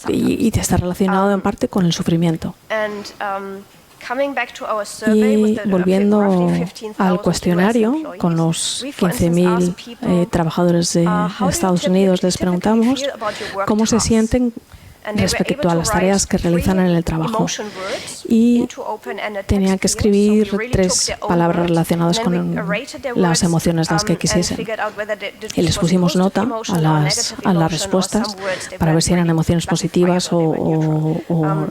Speaker 2: y está relacionado en parte con el sufrimiento. Y volviendo al cuestionario, con los 15.000 trabajadores de Estados Unidos, les preguntamos cómo se sienten respecto a las tareas que realizan en el trabajo. Y tenían que escribir 3 palabras relacionadas con las emociones las que quisiesen. Y les pusimos nota a las respuestas para ver si eran emociones positivas o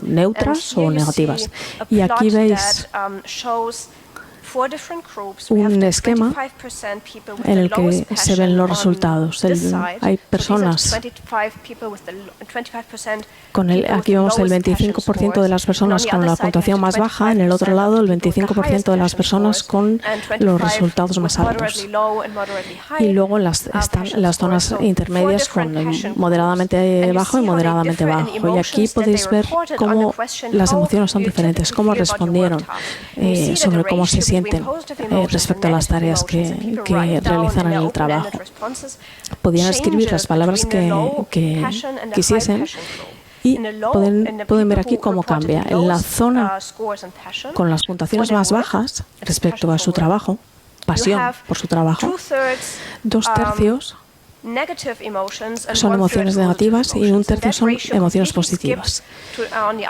Speaker 2: neutras o negativas. Y aquí veis un esquema en el que se ven los resultados. Hay personas aquí vemos el 25% de las personas con la puntuación más baja, en el otro lado el 25% de las personas con los resultados más altos. Y luego están las zonas intermedias con moderadamente bajo y moderadamente bajo. Y aquí podéis ver cómo las emociones son diferentes, cómo respondieron sobre cómo se sienten respecto a las tareas que realizan en el trabajo. Podían escribir las palabras que quisiesen y pueden ver aquí cómo cambia. En la zona con las puntuaciones más bajas respecto a su trabajo, pasión por su trabajo, 2/3 son emociones negativas y 1/3 son emociones positivas. Y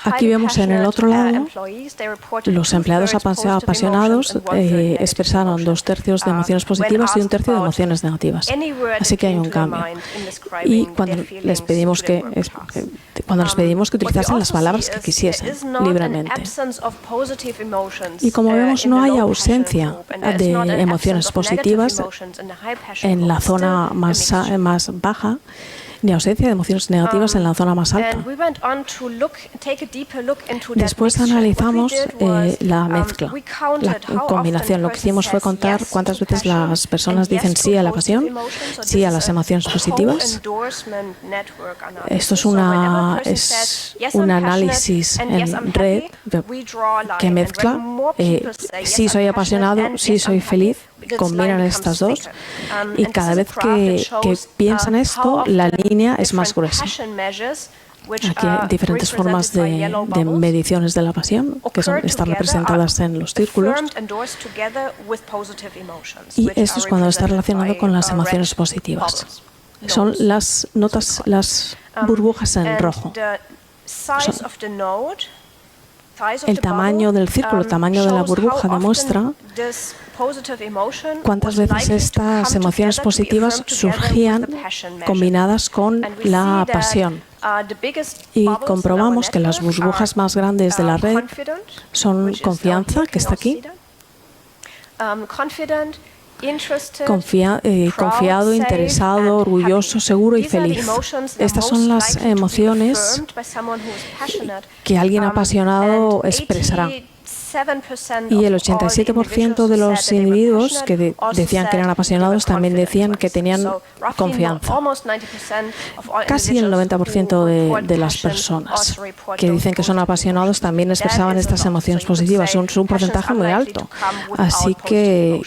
Speaker 2: aquí vemos en el otro lado, los empleados apasionados expresaron 2/3 de emociones positivas y 1/3 de emociones negativas. Así que hay un cambio. Y cuando les pedimos que utilizasen las palabras que quisiesen libremente. Y como vemos, no hay ausencia de emociones positivas en la zona más baja, ni ausencia de emociones negativas en la zona más alta. Después analizamos la mezcla, la combinación. Lo que hicimos fue contar cuántas veces las personas dicen sí a la pasión, sí a las emociones positivas. Esto es un análisis en red que mezcla sí soy apasionado, sí soy feliz, combinan estas dos y cada vez que piensan esto, la línea es más gruesa. Aquí hay diferentes formas de mediciones de la pasión que están representadas en los círculos y esto es cuando está relacionado con las emociones positivas. Son las notas, las burbujas en rojo. El tamaño del círculo, el tamaño de la burbuja demuestra cuántas veces estas emociones positivas surgían combinadas con la pasión. Y comprobamos que las burbujas más grandes de la red son confianza, que está aquí, confiado, interesado, orgulloso, seguro y feliz. Estas son las emociones que alguien apasionado expresará. Y el 87% de los individuos que decían que eran apasionados también decían que tenían confianza. Casi el 90% de las personas que dicen que son apasionados también expresaban estas emociones positivas. Es un porcentaje muy alto. Así que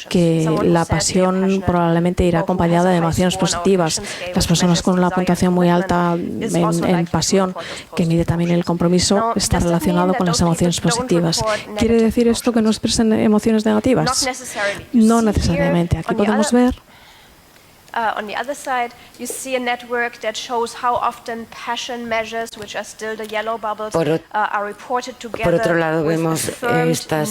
Speaker 2: la pasión probablemente irá acompañada de emociones positivas. Las personas con una puntuación muy alta en pasión, que mide también el compromiso, está relacionado con las emociones positivas. ¿Quiere decir esto que no expresen emociones negativas? No necesariamente. Aquí podemos ver
Speaker 4: on the other side, you see a network that shows how often passion measures, which are still the yellow bubbles, are reported together.
Speaker 3: Por otro lado, vemos estas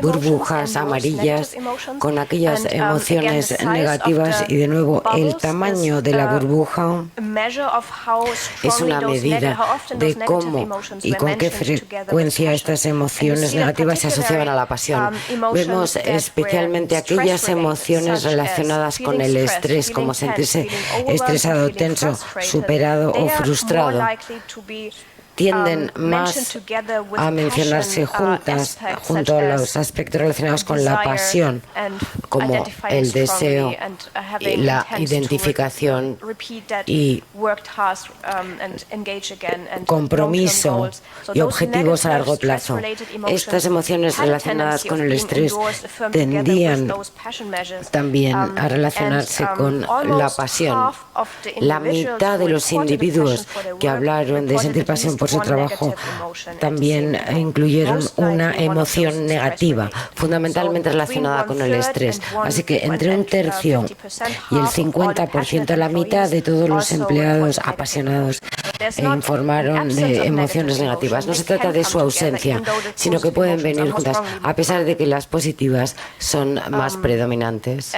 Speaker 3: burbujas amarillas con aquellas emociones negativas y de nuevo el tamaño de la burbuja es una medida de cómo y con qué frecuencia estas emociones negativas se asociaban a la pasión. Vemos especialmente aquellas emociones relacionadas con el estrés, como sentirse estresado, tenso, superado o frustrado, tienden más a mencionarse junto a los aspectos relacionados con la pasión, como el deseo, la identificación y compromiso y objetivos a largo plazo. Estas emociones relacionadas con el estrés tendían también a relacionarse con la pasión. La mitad de los individuos que hablaron de sentir pasión por su trabajo también incluyeron una emoción negativa, fundamentalmente relacionada con el estrés. Así que entre 1/3 y el 50%, la mitad de todos los empleados apasionados informaron de emociones negativas. No se trata de su ausencia, sino que pueden venir juntas, a pesar de que las positivas son más predominantes.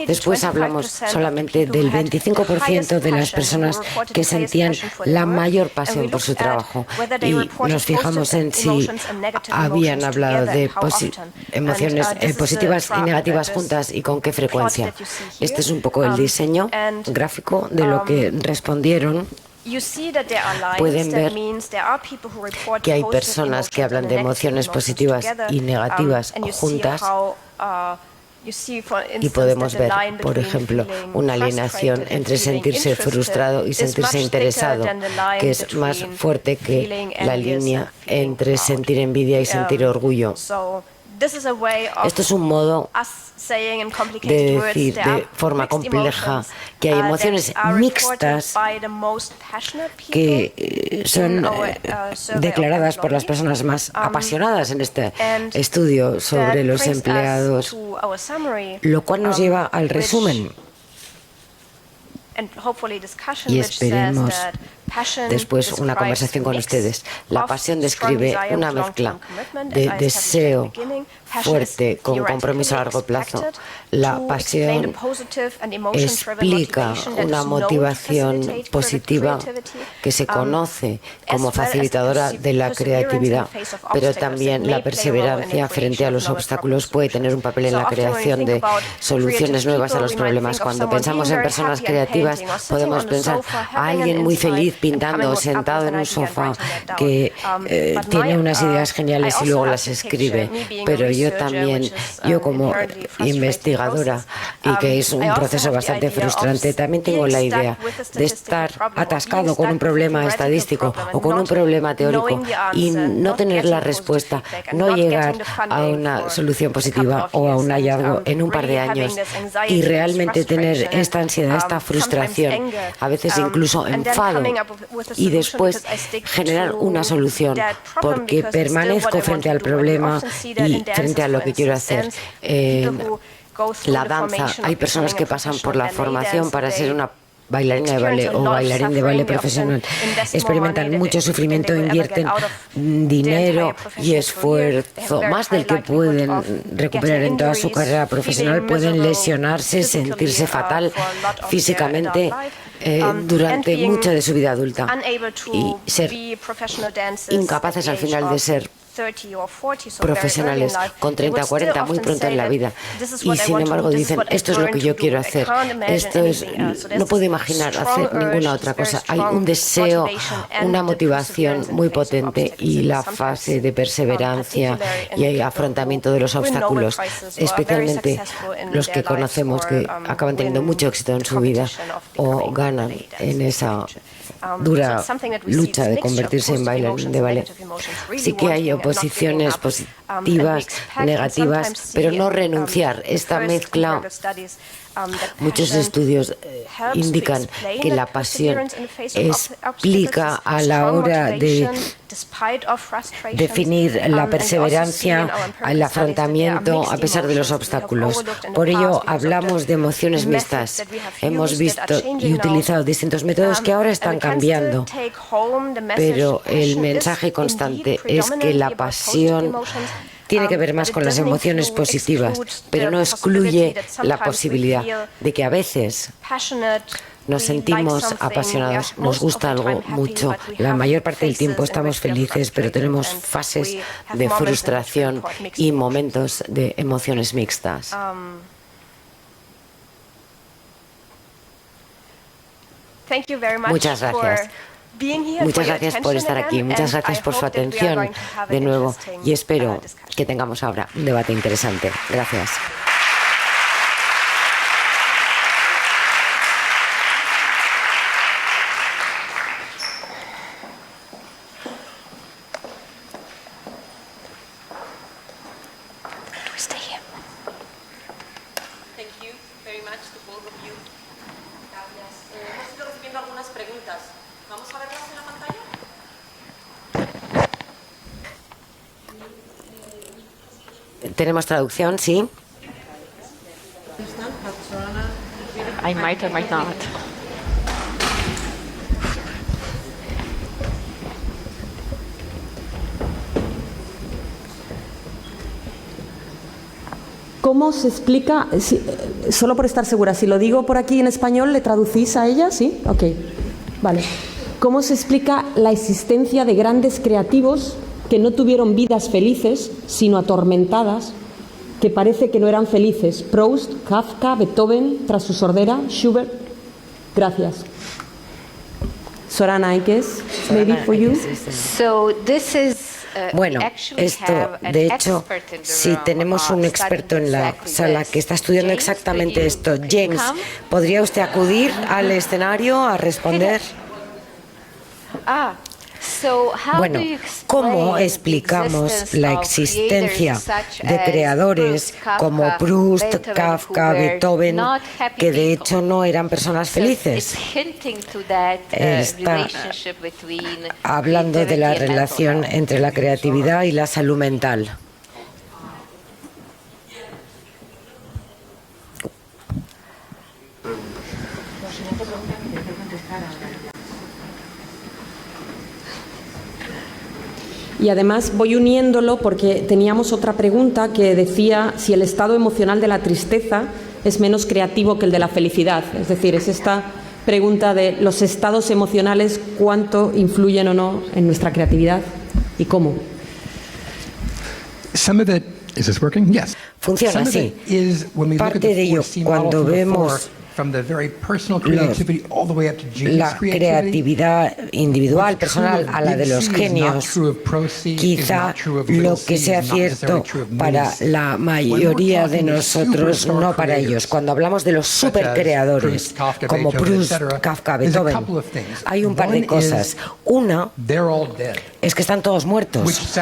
Speaker 3: Después hablamos solamente del 25% de las personas que sentían la mayor pasión por su trabajo y nos fijamos en si habían hablado de emociones positivas y negativas juntas y con qué frecuencia. Este es un poco el diseño gráfico de lo que respondieron. Pueden ver que hay personas que hablan de emociones positivas y negativas juntas y podemos ver, por ejemplo, una alineación entre sentirse frustrado y sentirse interesado, que es más fuerte que la línea entre sentir envidia y sentir orgullo. Esto es un modo de decir de forma compleja que hay emociones mixtas que son declaradas por las personas más apasionadas en este estudio sobre los empleados, lo cual nos lleva al resumen. Y esperemos después una conversación con ustedes. La pasión describe una mezcla de deseo fuerte con compromiso a largo plazo. La pasión explica una motivación positiva que se conoce como facilitadora de la creatividad, pero también la perseverancia frente a los obstáculos puede tener un papel en la creación de soluciones nuevas a los problemas. Cuando pensamos en personas creativas, podemos pensar a alguien muy feliz pintando, sentado en un sofá, que tiene unas ideas geniales y luego las escribe. Pero yo también, yo como investigadora, y que es un proceso bastante frustrante, también tengo la idea de estar atascado con un problema estadístico o con un problema teórico y no tener la respuesta, no llegar a una solución positiva o a un hallazgo en un par de años y realmente tener esta ansiedad, esta frustración, a veces incluso enfado, y después generar una solución porque permanezco frente al problema y frente a lo que quiero hacer. La danza, hay personas que pasan por la formación para ser una bailarina de ballet o bailarín de ballet profesional, experimentan mucho sufrimiento, invierten dinero y esfuerzo, más del que pueden recuperar en toda su carrera profesional, pueden lesionarse, sentirse fatal físicamente durante mucha de su vida adulta y ser incapaces al final de ser profesionales con 30 o 40 muy pronto en la vida y sin embargo dicen esto es lo que yo quiero hacer, no puedo imaginar hacer ninguna otra cosa. Hay un deseo, una motivación muy potente y la fase de perseverancia y el afrontamiento de los obstáculos, especialmente los que conocemos que acaban teniendo mucho éxito en su vida o ganan en esa dura lucha de convertirse en bailarín de ballet. Sí que hay oposiciones positivas, negativas, pero no renunciar. Esta mezcla, muchos estudios indican que la pasión explica a la hora de definir la perseverancia, el afrontamiento a pesar de los obstáculos. Por ello hablamos de emociones mixtas. Hemos visto y utilizado distintos métodos que ahora están cambiando, pero el mensaje constante es que la pasión tiene que ver más con las emociones positivas, pero no excluye la posibilidad de que a veces nos sentimos apasionados, nos gusta algo mucho, la mayor parte del tiempo estamos felices, pero tenemos fases de frustración y momentos de emociones mixtas. Muchas gracias. Muchas gracias por estar aquí, muchas gracias por su atención de nuevo y espero que tengamos ahora un debate interesante. Gracias. ¿Tenemos traducción? Sí.
Speaker 5: I might or might not.
Speaker 1: ¿Cómo se explica, solo por estar segura, si lo digo por aquí en español, ¿le traducís a ella? ¿Sí? Ok, vale. ¿Cómo se explica la existencia de grandes creativos que no tuvieron vidas felices, sino atormentadas, que parece que no eran felices? Proust, Kafka, Beethoven, tras su sordera, Schubert. Gracias. Sorana, I guess, maybe for you.
Speaker 3: Bueno, esto, de hecho, si tenemos un experto en la sala que está estudiando exactamente esto. James, ¿podría usted acudir al escenario a responder? Bueno, ¿cómo explicamos la existencia de creadores como Proust, Kafka, Beethoven, que de hecho no eran personas felices? Está hablando de la relación entre la creatividad y la salud mental.
Speaker 1: Y además voy uniéndolo porque teníamos otra pregunta que decía si el estado emocional de la tristeza es menos creativo que el de la felicidad. Es decir, es esta pregunta de los estados emocionales, cuánto influyen o no en nuestra creatividad y cómo.
Speaker 3: Funciona así. Parte de ello, cuando vemos la creatividad individual, personal, a la de los genios, quizá lo que sea cierto para la mayoría de nosotros, no para ellos. Cuando hablamos de los supercreadores, como Proust, Kafka, Beethoven, hay un par de cosas. Una es que están todos muertos,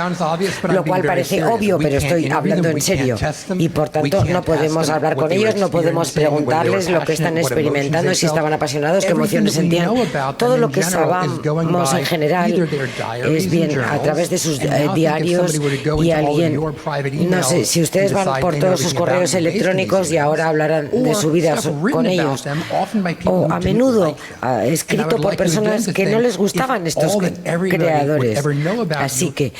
Speaker 3: lo cual parece obvio, pero estoy hablando en serio. Y por tanto no podemos hablar con ellos, no podemos preguntarles lo que están experimentando, si estaban apasionados, qué emociones sentían. Todo lo que sabemos en general es bien a través de sus diarios, y alguien, no sé, si ustedes van por todos sus correos electrónicos y ahora hablarán de su vida con ellos, o a menudo escrito por personas que no les gustaban estos creadores. Así que,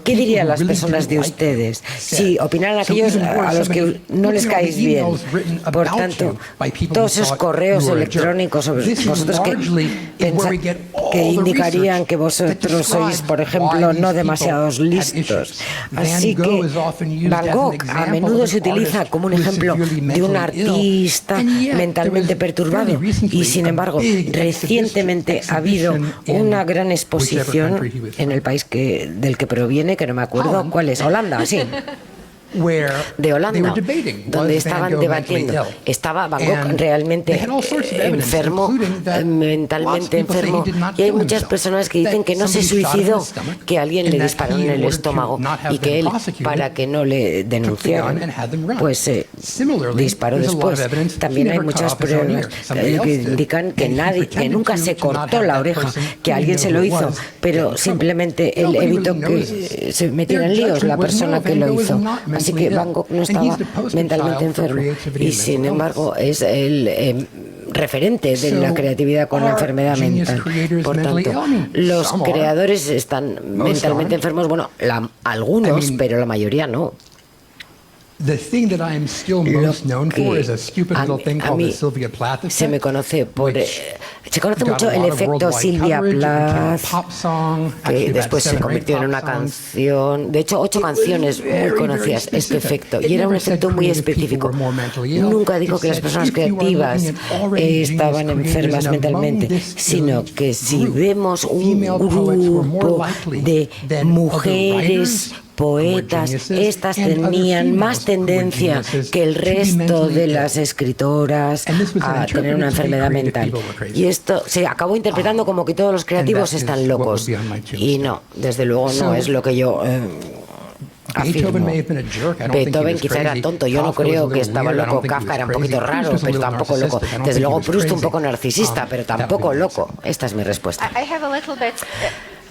Speaker 3: ¿qué dirían las personas de ustedes si opinaran aquellos a los que no les caéis bien? Por tanto, todos esos correos electrónicos sobre vosotros que indicarían que vosotros sois, por ejemplo, no demasiados listos. Así que Van Gogh a menudo se utiliza como un ejemplo de un artista mentalmente perturbado, y sin embargo recientemente ha habido una gran exposición en el país del que proviene, que no me acuerdo cuál es, Holanda, sí. De Holanda, donde estaban debatiendo, ¿estaba Van Gogh realmente enfermo, mentalmente enfermo? Y hay muchas personas que dicen que no se suicidó, que alguien le disparó en el estómago y que él, para que no le denunciaran, pues disparó después. También hay muchas pruebas que indican que nunca se cortó la oreja, que alguien se lo hizo, pero simplemente él evitó que se metiera en líos la persona que lo hizo. Así que Van Gogh no estaba mentalmente enfermo, y sin embargo es el referente de la creatividad con la enfermedad mental. Por tanto, los creadores están mentalmente enfermos, bueno, algunos, pero la mayoría no. Lo que a mí se me conoce por... se conoce mucho el efecto Sylvia Plath, que después se convirtió en una canción. De hecho, 8 canciones muy conocidas, este efecto. Y era un efecto muy específico. Nunca dijo que las personas creativas estaban enfermas mentalmente, sino que si vemos un grupo de mujeres poetas, estas tenían más tendencia que el resto de las escritoras a tener una enfermedad mental. Y esto se acabó interpretando como que todos los creativos están locos. Y no, desde luego no es lo que yo afirmo. Beethoven quizá era tonto, yo no creo que estaba loco. Kafka era un poquito raro, pero tampoco loco. Desde luego Proust un poco narcisista, pero tampoco loco. Esta es mi respuesta.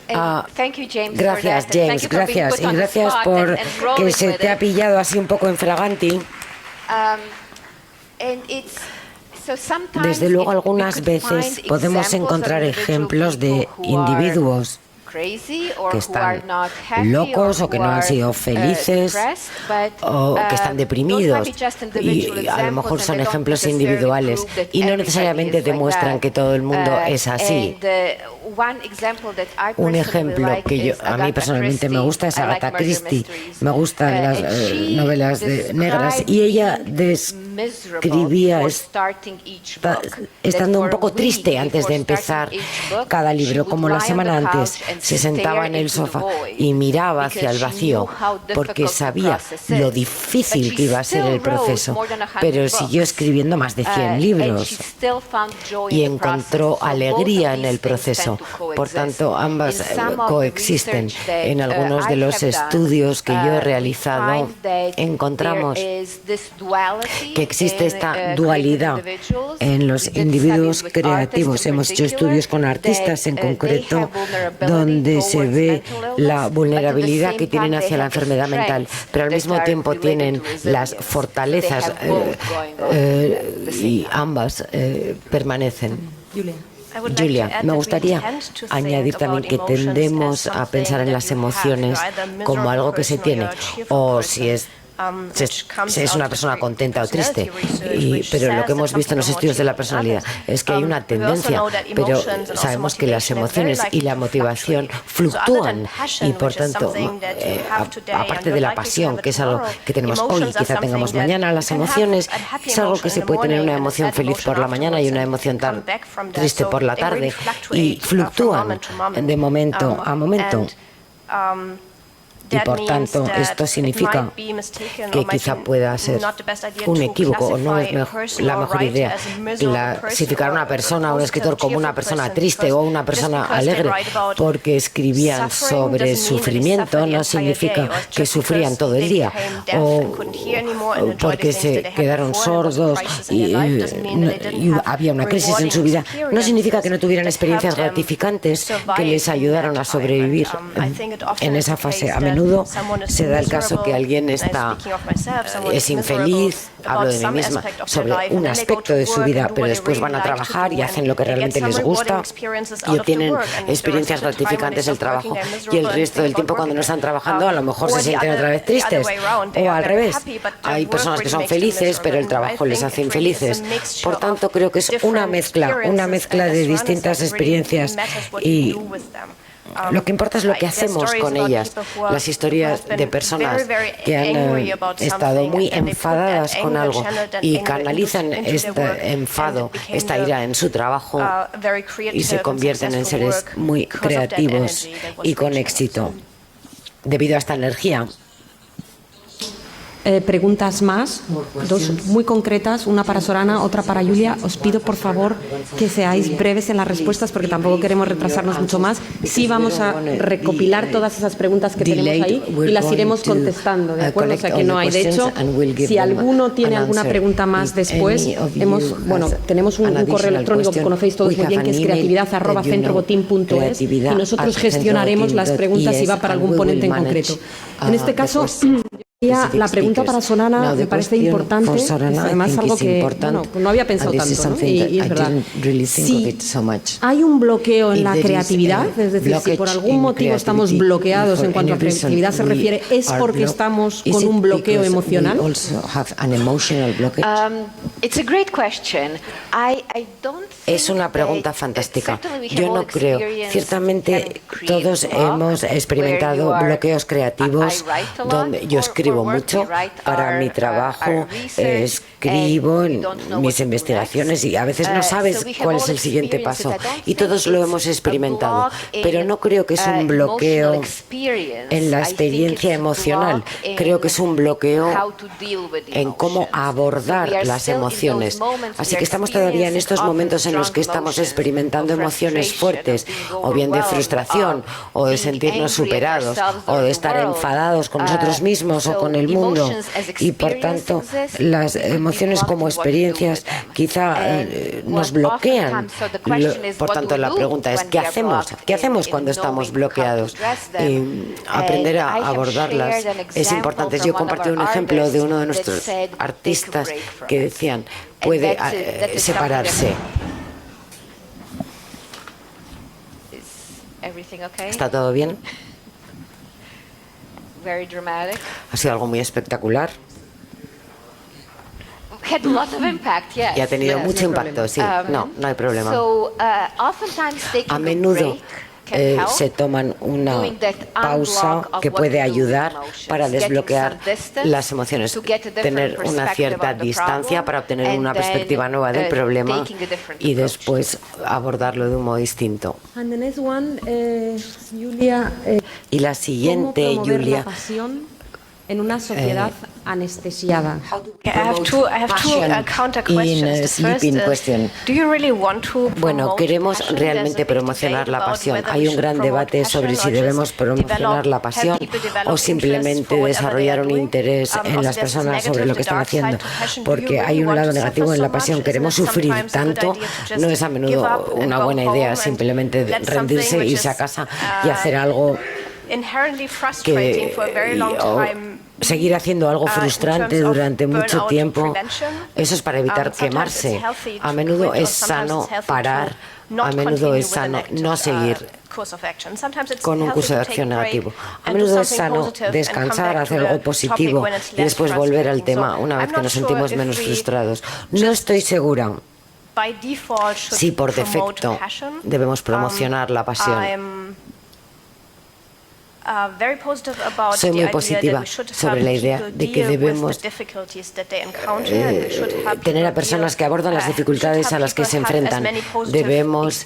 Speaker 3: Gracias, James, gracias. Y gracias por que se te ha pillado así un poco infraganti. Desde luego, algunas veces podemos encontrar ejemplos de individuos que están locos o que no han sido felices o que están deprimidos, y a lo mejor son ejemplos individuales y no necesariamente demuestran que todo el mundo es así. Un ejemplo que a mí personalmente me gusta es Agatha Christie. Me gustan las novelas negras, y ella describía estando un poco triste antes de empezar cada libro, como la semana antes se sentaba en el sofá y miraba hacia el vacío porque sabía lo difícil que iba a ser el proceso, pero siguió escribiendo más de 100 libros y encontró alegría en el proceso. Por tanto, ambas coexisten. En algunos de los estudios que yo he realizado encontramos que existe esta dualidad en los individuos creativos. Hemos hecho estudios con artistas en concreto donde se ve la vulnerabilidad que tienen hacia la enfermedad mental, pero al mismo tiempo tienen las fortalezas y ambas permanecen. Julia, me gustaría añadir también que tendemos a pensar en las emociones como algo que se tiene, o si es una persona contenta o triste, pero lo que hemos visto en los estudios de la personalidad es que hay una tendencia, pero sabemos que las emociones y la motivación fluctúan, y por tanto, aparte de la pasión, que es algo que tenemos hoy y quizá tengamos mañana, las emociones es algo que se puede tener una emoción feliz por la mañana y una emoción tan triste por la tarde, y fluctúan de momento a momento. Y por tanto, esto significa que quizá pueda ser un equívoco, o no es la mejor idea clasificar a una persona, un escritor, como una persona triste o una persona alegre porque escribían sobre sufrimiento. No significa que sufrían todo el día, o porque se quedaron sordos y había una crisis en su vida. No significa que no tuvieran experiencias gratificantes que les ayudaron a sobrevivir en esa fase. A menudo se da el caso que alguien es infeliz, hablo de mí misma, sobre un aspecto de su vida, pero después van a trabajar y hacen lo que realmente les gusta y obtienen experiencias gratificantes del trabajo, y el resto del tiempo, cuando no están trabajando, a lo mejor se sienten otra vez tristes, o al revés. Hay personas que son felices, pero el trabajo les hace infelices. Por tanto, creo que es una mezcla de distintas experiencias, y lo que importa es lo que hacemos con ellas. Las historias de personas que han estado muy enfadadas con algo y canalizan este enfado, esta ira en su trabajo, y se convierten en seres muy creativos y con éxito debido a esta energía.
Speaker 1: Preguntas más, dos muy concretas, una para Sorana, otra para Julia. Os pido por favor que seáis breves en las respuestas porque tampoco queremos retrasarnos mucho más. Sí vamos a recopilar todas esas preguntas que tenemos ahí y las iremos contestando, ¿de acuerdo? O sea que no hay. De hecho, si alguno tiene alguna pregunta más después, tenemos un correo electrónico que conocéis todos muy bien, que es creatividad@centrobotin.es, y nosotros gestionaremos las preguntas si va para algún ponente en concreto. En este caso, la pregunta para Sorana me parece importante, además algo que no había pensado tanto, ¿no? Y es verdad. Si hay un bloqueo en la creatividad, es decir, si por algún motivo estamos bloqueados en cuanto a creatividad se refiere, ¿es porque estamos con un bloqueo emocional?
Speaker 3: Es una pregunta fantástica. Yo no creo. Ciertamente todos hemos experimentado bloqueos creativos donde yo escribo mucho para mi trabajo, escribo en mis investigaciones y a veces no sabes cuál es el siguiente paso, y todos lo hemos experimentado, pero no creo que es un bloqueo en la experiencia emocional, creo que es un bloqueo en cómo abordar las emociones. Así que estamos todavía en estos momentos en los que estamos experimentando emociones fuertes, o bien de frustración, o de sentirnos superados, o de estar enfadados con nosotros mismos o con el mundo, y por tanto las emociones como experiencias quizá nos bloquean. Por tanto, la pregunta es ¿qué hacemos? ¿Qué hacemos cuando estamos bloqueados? Aprender a abordarlas es importante. Yo compartí un ejemplo de uno de nuestros artistas que decían puede separarse. ¿Está todo bien? Ha sido algo muy espectacular. Y ha tenido mucho impacto, sí. No hay problema. A menudo se toman una pausa que puede ayudar para desbloquear las emociones, tener una cierta distancia para obtener una perspectiva nueva del problema y después abordarlo de un modo distinto. Y la siguiente, Julia,
Speaker 1: en una sociedad anestesiada.
Speaker 3: Bueno, queremos realmente promocionar la pasión. Hay un gran debate sobre si debemos promocionar la pasión o simplemente desarrollar un interés en las personas sobre lo que están haciendo, porque hay un lado negativo en la pasión. Queremos sufrir tanto, no es a menudo una buena idea simplemente rendirse, irse a casa y hacer algo seguir haciendo algo frustrante durante mucho tiempo. Eso es para evitar quemarse. A menudo es sano parar, a menudo es sano no seguir con un curso de acción negativo. A menudo es sano descansar, hacer algo positivo y después volver al tema una vez que nos sentimos menos frustrados. No estoy segura si por defecto debemos promocionar la pasión. Soy muy positiva sobre la idea de que debemos tener a personas que abordan las dificultades a las que se enfrentan. Debemos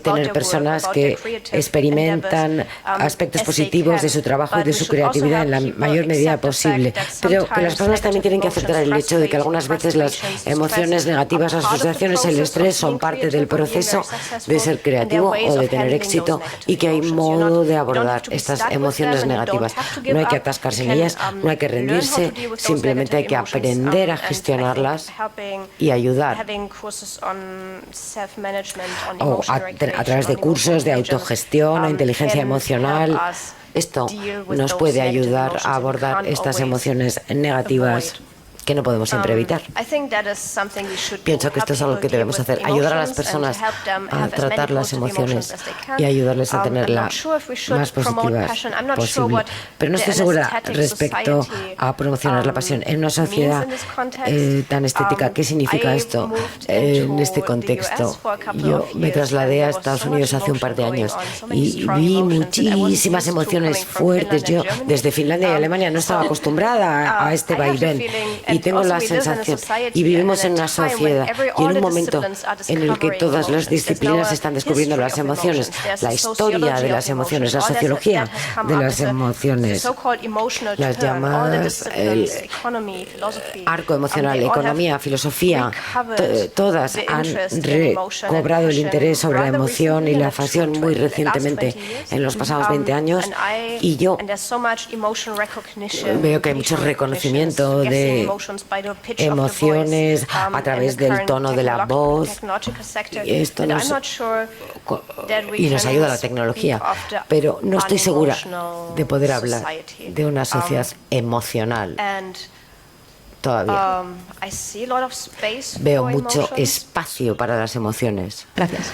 Speaker 3: tener personas que experimentan aspectos positivos de su trabajo y de su creatividad en la mayor medida posible. Pero que las personas también tienen que aceptar el hecho de que algunas veces las emociones negativas, las frustraciones, el estrés son parte del proceso de ser creativo o de tener éxito y que hay modo de abordar estas emociones negativas. No hay que atascarse en ellas, no hay que rendirse, simplemente hay que aprender a gestionarlas y ayudar o a través de cursos de autogestión o inteligencia emocional. Esto nos puede ayudar a abordar estas emociones negativas que no podemos siempre evitar. Pienso que esto es algo que debemos hacer, ayudar a las personas a tratar las emociones y ayudarles a tenerlas más positivas posible. Pero no estoy segura respecto a promocionar la pasión en una sociedad tan estética. ¿Qué significa esto en este contexto? Yo me trasladé a Estados Unidos hace un par de años y vi muchísimas emociones fuertes. Yo desde Finlandia y Alemania no estaba acostumbrada a este vaivén. Y tengo la sensación, y vivimos en una sociedad y en un momento en el que todas las disciplinas están descubriendo las emociones, la historia de las emociones, la sociología de las emociones, las llamadas el arco emocional, economía, filosofía, todas han recobrado el interés sobre la emoción y la pasión muy recientemente en los pasados 20 años y yo veo que hay mucho reconocimiento de emociones a través del tono de la voz. Esto y nos ayuda la tecnología, pero no estoy segura de poder hablar de una sociedad emocional todavía. Veo mucho espacio para las emociones.
Speaker 1: Gracias.